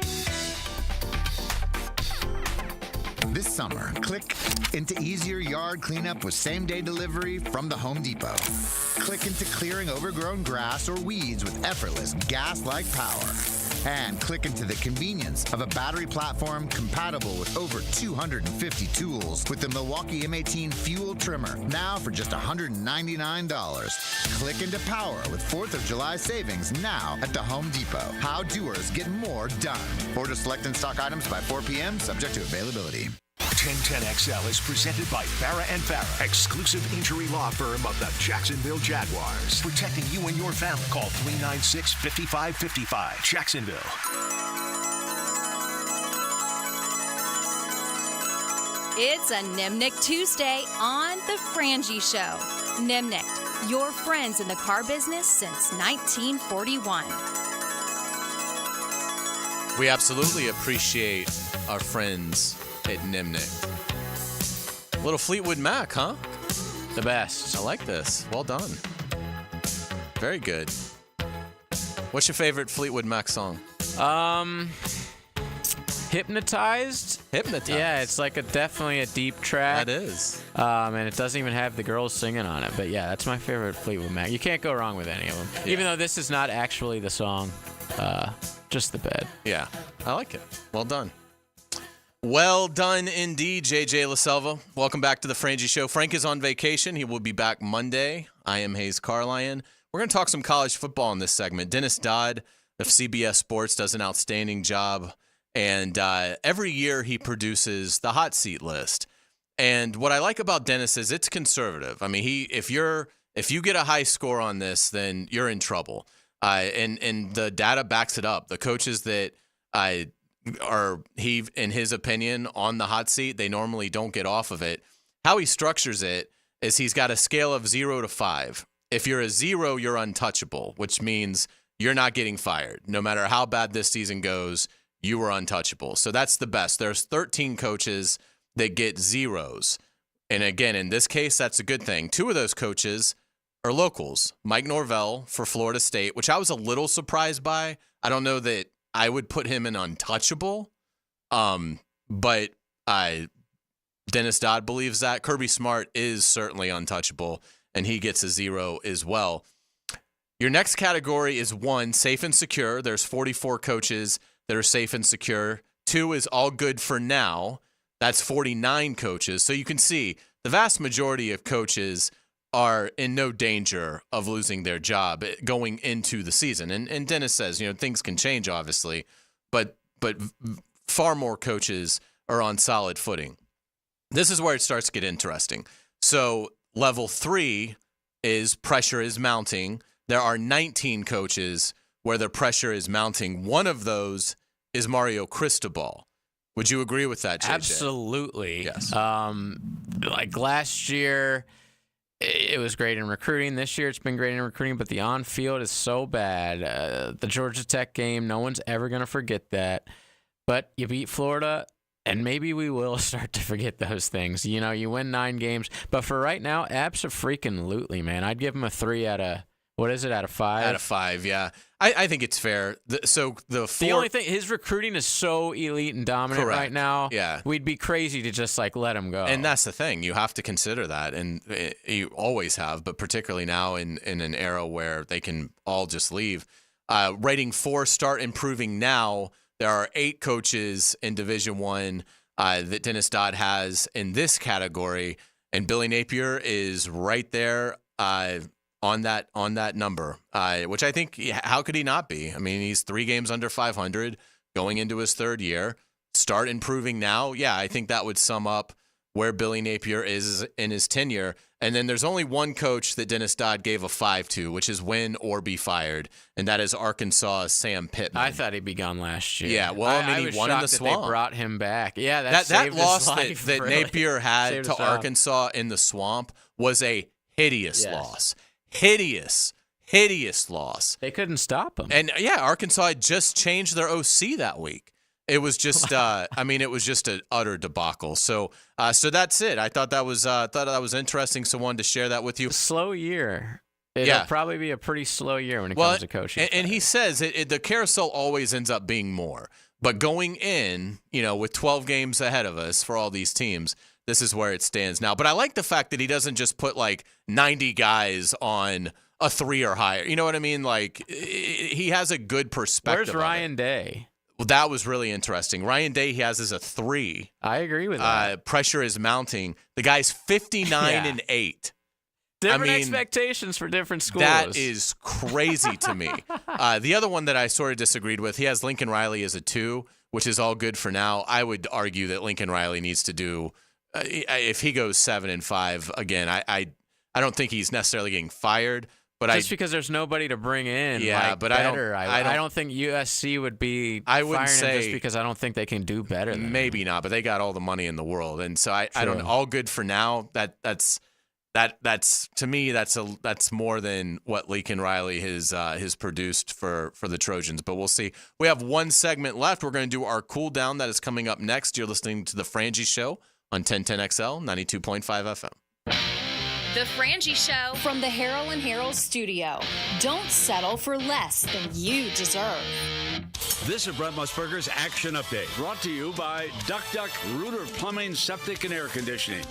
This summer, click into easier yard cleanup with same-day delivery from the Home Depot. Click into clearing overgrown grass or weeds with effortless gas-like power. And click into the convenience of a battery platform compatible with over 250 tools with the Milwaukee M18 fuel trimmer, now for just $199. Click into power with 4th of July savings now at the Home Depot. How doers get more done. Order select and stock items by 4 p.m., subject to availability. 1010XL is presented by Farrah & Farrah, exclusive injury law firm of the Jacksonville Jaguars. Protecting you and your family. Call 396-5555. Jacksonville. It's a Nimnick Tuesday on The Frangie Show. Nimnick, your friends in the car business since 1941. We absolutely appreciate our friends at Nimnick. Little Fleetwood Mac, huh? The best. I like this. Well done. Very good. What's your favorite Fleetwood Mac song? Hypnotized? Hypnotized. Yeah, it's like definitely a deep track. That is. And it doesn't even have the girls singing on it. But yeah, that's my favorite Fleetwood Mac. You can't go wrong with any of them. Yeah. Even though this is not actually the song, just the bed. Yeah, I like it. Well done. Well done indeed, JJ LaSelva. Welcome back to the Frangie Show. Frank is on vacation. He will be back Monday. I am Hays Carlyon. We're going to talk some college football in this segment. Dennis Dodd of CBS Sports does an outstanding job. And every year he produces the hot seat list. And what I like about Dennis is it's conservative. I mean, if you get a high score on this, then you're in trouble. And the data backs it up. The coaches that in his opinion, on the hot seat, they normally don't get off of it. How he structures it is he's got a scale of 0 to 5. If you're a 0, you're untouchable, which means you're not getting fired. No matter how bad this season goes, you are untouchable. So that's the best. There's 13 coaches that get 0s. And again, in this case, that's a good thing. 2 of those coaches are locals. Mike Norvell for Florida State, which I was a little surprised by. I don't know that I would put him in untouchable, but Dennis Dodd believes that. Kirby Smart is certainly untouchable, and he gets a 0 as well. Your next category is 1, safe and secure. There's 44 coaches that are safe and secure. 2 is all good for now. That's 49 coaches. So you can see the vast majority of coaches are in no danger of losing their job going into the season. And Dennis says, things can change, obviously, but far more coaches are on solid footing. This is where it starts to get interesting. So level 3 is pressure is mounting. There are 19 coaches where the pressure is mounting. One of those is Mario Cristobal. Would you agree with that, JJ? Absolutely. Yes. Like last year, it was great in recruiting. This year, it's been great in recruiting, but the on-field is so bad. The Georgia Tech game, no one's ever going to forget that. But you beat Florida, and maybe we will start to forget those things. You know, you win 9 games. But for right now, abso-freaking-lutely, man. I'd give him a 3 out of, what is it, out of 5? Out of 5, yeah. I think it's fair. The only thing, his recruiting is so elite and dominant Correct. right now. Yeah. We'd be crazy to just, like, let him go. And that's the thing. You have to consider that. And you always have, but particularly now in an era where they can all just leave. Rating 4, start improving now. There are 8 coaches in Division I that Dennis Dodd has in this category, and Billy Napier is right there on that number, which I think, how could he not be? I mean, he's 3 games under 500 going into his 3rd year. Start improving now. Yeah, I think that would sum up where Billy Napier is in his tenure. And then there's only one coach that Dennis Dodd gave a 5 to, which is win or be fired, and that is Arkansas' Sam Pittman. I thought he'd be gone last year. Yeah, well, I mean, he won in the Swamp. They brought him back. Yeah, that loss life, that really. Napier had to Arkansas in the Swamp was a hideous loss. Hideous loss. They couldn't stop him. And yeah, Arkansas had just changed their OC that week. It was just, it was just an utter debacle. So that's it. I thought that was interesting. So wanted to share that with you. Slow year. It'll probably be a pretty slow year when it comes to coaching. And he says the carousel always ends up being more. But going in, with 12 games ahead of us for all these teams, this is where it stands now. But I like the fact that he doesn't just put like 90 guys on a 3 or higher. You know what I mean? Like he has a good perspective. Where's Ryan Day? Well, that was really interesting. Ryan Day, he has as a 3. I agree with that. Pressure is mounting. The guy's 59-8. Different expectations for different schools. That is crazy to me. The other one that I sort of disagreed with, he has Lincoln Riley as a 2, which is all good for now. I would argue that Lincoln Riley needs to do, if he goes 7-5 again, I don't think he's necessarily getting fired. But just because there's nobody to bring in, but better. I don't think USC would be firing him just because I don't think they can do better than maybe him. not, but they got all the money in the world, and so I don't know. All good for now. That's to me that's more than what Lincoln Riley has produced for the Trojans. But we'll see. We have one segment left. We're going to do our cool down that is coming up next. You're listening to the Frangie Show on 1010XL 92.5 FM. The Frangie Show from the Harold and Harold studio. Don't settle for less than you deserve. This is Brent Musburger's Action Update, brought to you by Duck Rooter Plumbing, Septic, and Air Conditioning,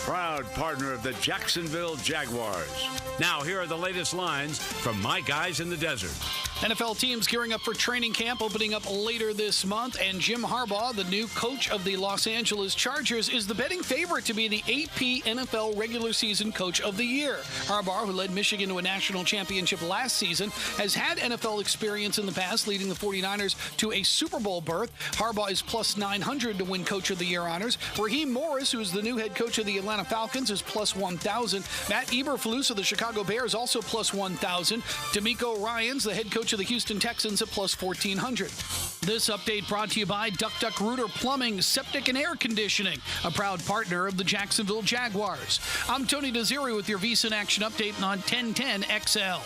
proud partner of the Jacksonville Jaguars. Now, here are the latest lines from my guys in the desert. NFL teams gearing up for training camp opening up later this month, and Jim Harbaugh, the new coach of the Los Angeles Chargers, is the betting favorite to be the AP NFL regular season coach of the year. Harbaugh, who led Michigan to a national championship last season, has had NFL experience in the past, leading the 49ers to a Super Bowl berth. Harbaugh is plus 900 to win Coach of the Year honors. Raheem Morris, who is the new head coach of the Atlanta Falcons, is plus 1,000. Matt Eberflus of the Chicago Bears also plus 1,000. D'Amico Ryans, the head coach of the Houston Texans, at plus 1,400. This update brought to you by Duck Rooter Plumbing, Septic, and Air Conditioning, a proud partner of the Jacksonville Jaguars. I'm Tony Desiri with your VSiN Action Update on 1010XL.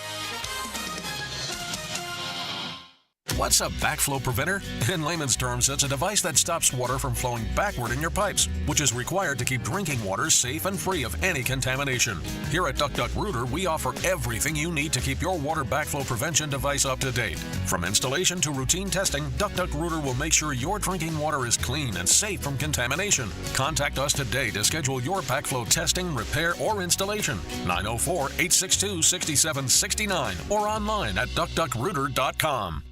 What's a backflow preventer? In layman's terms, it's a device that stops water from flowing backward in your pipes, which is required to keep drinking water safe and free of any contamination. Here at Duck Rooter, we offer everything you need to keep your water backflow prevention device up to date. From installation to routine testing, Duck Rooter will make sure your drinking water is clean and safe from contamination. Contact us today to schedule your backflow testing, repair, or installation. 904-862-6769 or online at duckrooter.com.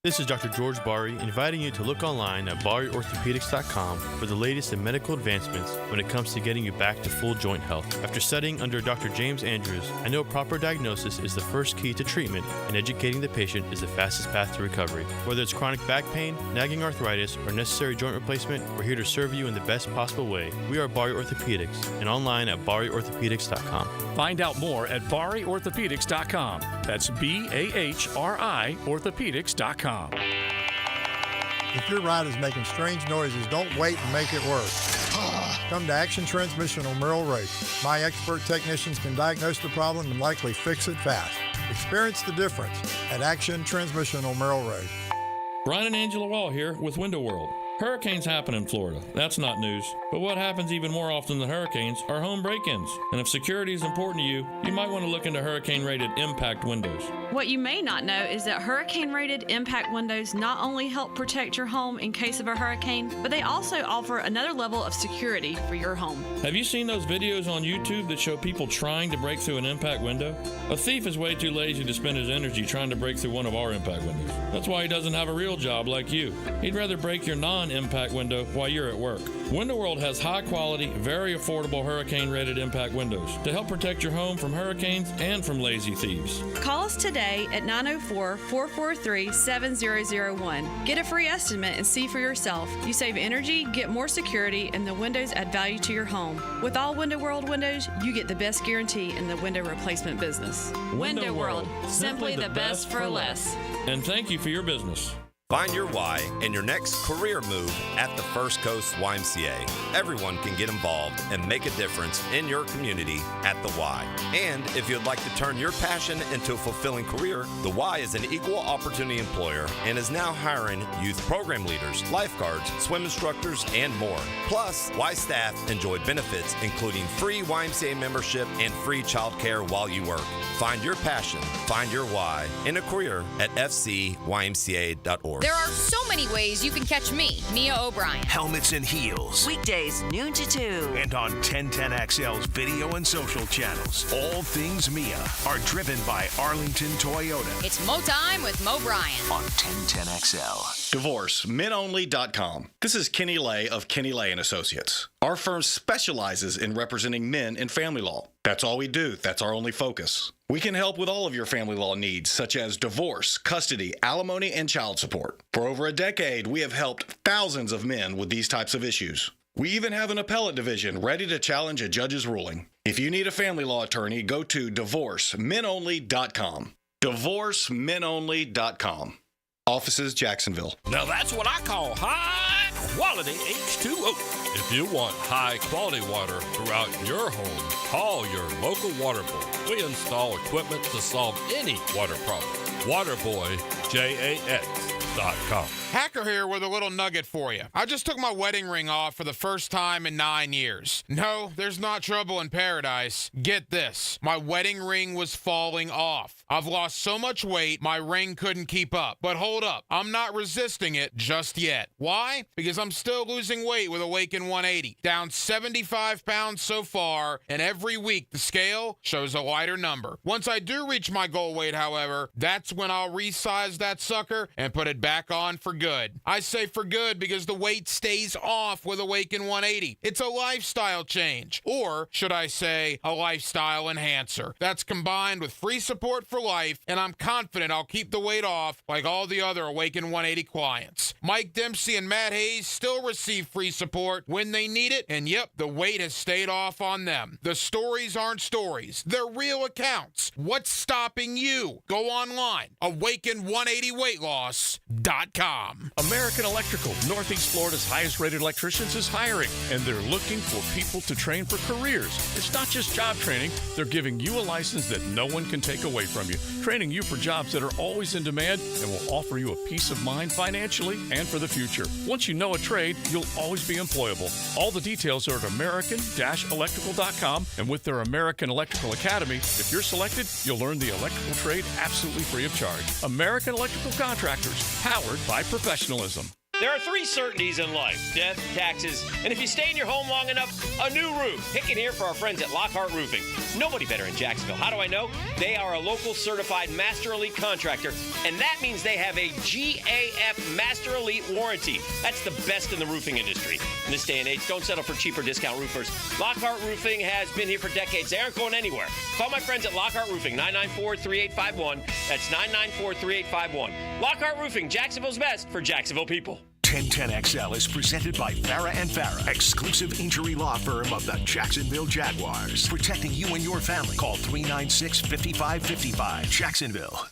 This is Dr. George Bari inviting you to look online at BariOrthopedics.com for the latest in medical advancements when it comes to getting you back to full joint health. After studying under Dr. James Andrews, I know proper diagnosis is the first key to treatment, and educating the patient is the fastest path to recovery. Whether it's chronic back pain, nagging arthritis, or necessary joint replacement, we're here to serve you in the best possible way. We are Bari Orthopedics, and online at BariOrthopedics.com. Find out more at BariOrthopedics.com. That's BAHRI Orthopedics.com. If your ride is making strange noises, don't wait and make it worse. Come to Action Transmission on Merrill Road. My expert technicians can diagnose the problem and likely fix it fast. Experience the difference at Action Transmission on Merrill Road. Brian and Angela Wall here with Window World. Hurricanes happen in Florida. That's not news. But what happens even more often than hurricanes are home break-ins. And if security is important to you, you might want to look into hurricane-rated impact windows. What you may not know is that hurricane-rated impact windows not only help protect your home in case of a hurricane, but they also offer another level of security for your home. Have you seen those videos on YouTube that show people trying to break through an impact window? A thief is way too lazy to spend his energy trying to break through one of our impact windows. That's why he doesn't have a real job like you. He'd rather break your non-impact window while you're at work. Window World has high-quality, very affordable hurricane-rated impact windows to help protect your home from hurricanes and from lazy thieves. Call us today at 904-443-7001. Get a free estimate and see for yourself. You save energy, get more security, and the windows add value to your home. With all Window World windows, you get the best guarantee in the window replacement business. Window World, simply the best for less. And thank you for your business. Find your why in your next career move at the First Coast YMCA. Everyone can get involved and make a difference in your community at the Y. And if you'd like to turn your passion into a fulfilling career, the Y is an equal opportunity employer and is now hiring youth program leaders, lifeguards, swim instructors, and more. Plus, Y staff enjoy benefits including free YMCA membership and free childcare while you work. Find your passion, find your why in a career at fcymca.org. There are so many ways you can catch me, Mia O'Brien. Helmets and Heels. Weekdays, noon to 2. And on 1010XL's video and social channels. All things Mia are driven by Arlington Toyota. It's Mo Time with Mo Bryan. On 1010XL. DivorceMenOnly.com. This is Kenny Lay of Kenny Lay & Associates. Our firm specializes in representing men in family law. That's all we do. That's our only focus. We can help with all of your family law needs, such as divorce, custody, alimony, and child support. For over a decade, we have helped thousands of men with these types of issues. We even have an appellate division ready to challenge a judge's ruling. If you need a family law attorney, go to DivorceMenOnly.com. DivorceMenOnly.com. Offices, Jacksonville. Now that's what I call high-quality H2O. If you want high-quality water throughout your home, call your local water boy. We install equipment to solve any water problem. WaterBoyJAX.com. Hacker here with a little nugget for you. I just took my wedding ring off for the first time in 9 years. No, there's not trouble in paradise. Get this. My wedding ring was falling off. I've lost so much weight, my ring couldn't keep up. But hold up, I'm not resisting it just yet. Why? Because I'm still losing weight with Awaken 180. Down 75 pounds so far, and every week the scale shows a lighter number. Once I do reach my goal weight, however, that's when I'll resize that sucker and put it back on for good. I say for good because the weight stays off with Awaken 180. It's a lifestyle change, or should I say a lifestyle enhancer. That's combined with free support for life, and I'm confident I'll keep the weight off like all the other Awaken 180 clients. Mike Dempsey and Matt Hays still receive free support when they need it, and yep, the weight has stayed off on them. The stories aren't stories. They're real accounts. What's stopping you? Go online, Awaken180weightloss.com. American Electrical, Northeast Florida's highest-rated electricians, is hiring, and they're looking for people to train for careers. It's not just job training. They're giving you a license that no one can take away from you, training you for jobs that are always in demand and will offer you a peace of mind financially and for the future. Once you know a trade, you'll always be employable. All the details are at American-electrical.com, and with their American Electrical Academy, if you're selected, you'll learn the electrical trade absolutely free of charge. American Electrical Contractors, powered by professionalism. There are 3 certainties in life: death, taxes, and if you stay in your home long enough, a new roof. Picking here for our friends at Lockhart Roofing. Nobody better in Jacksonville. How do I know? They are a local certified Master Elite contractor, and that means they have a GAF Master Elite warranty. That's the best in the roofing industry. In this day and age, don't settle for cheaper discount roofers. Lockhart Roofing has been here for decades. They aren't going anywhere. Call my friends at Lockhart Roofing, 994-3851. That's 994-3851. Lockhart Roofing, Jacksonville's best for Jacksonville people. 1010XL is presented by Farah & Farah, exclusive injury law firm of the Jacksonville Jaguars. Protecting you and your family. Call 396-5555. Jacksonville.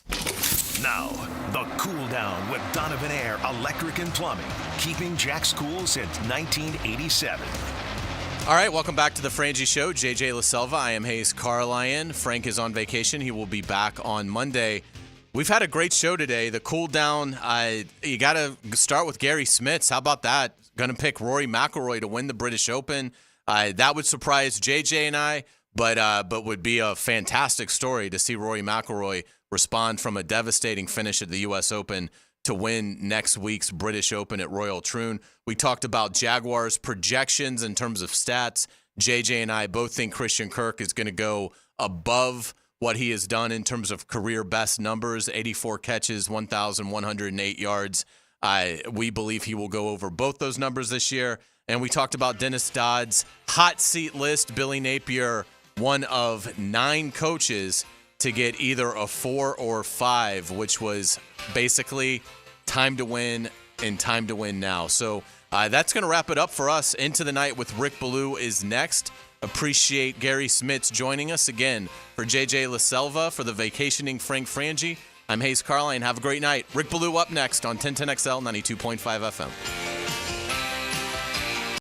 Now, the Cool Down with Donovan Air Electric and Plumbing. Keeping Jack's cool since 1987. All right, welcome back to the Frangie Show. JJ LaSelva, I am Hays Carlyon. Frank is on vacation. He will be back on Monday. We've had a great show today. The cool down, you got to start with Gary Smits. How about that? Going to pick Rory McIlroy to win the British Open. That would surprise JJ and I, but would be a fantastic story to see Rory McIlroy respond from a devastating finish at the U.S. Open to win next week's British Open at Royal Troon. We talked about Jaguars projections in terms of stats. JJ and I both think Christian Kirk is going to go above what he has done in terms of career best numbers, 84 catches, 1,108 yards. We believe he will go over both those numbers this year. And we talked about Dennis Dodd's hot seat list. Billy Napier, one of 9 coaches to get either a 4 or 5, which was basically time to win and time to win now. So that's going to wrap it up for us. Into the Night with Rick Ballou is next. Appreciate Gary Smits joining us again. For JJ LaSelva, for the vacationing Frank Frangie, I'm Hays Carlyon. Have a great night. Rick Ballou up next on 1010XL 92.5 FM.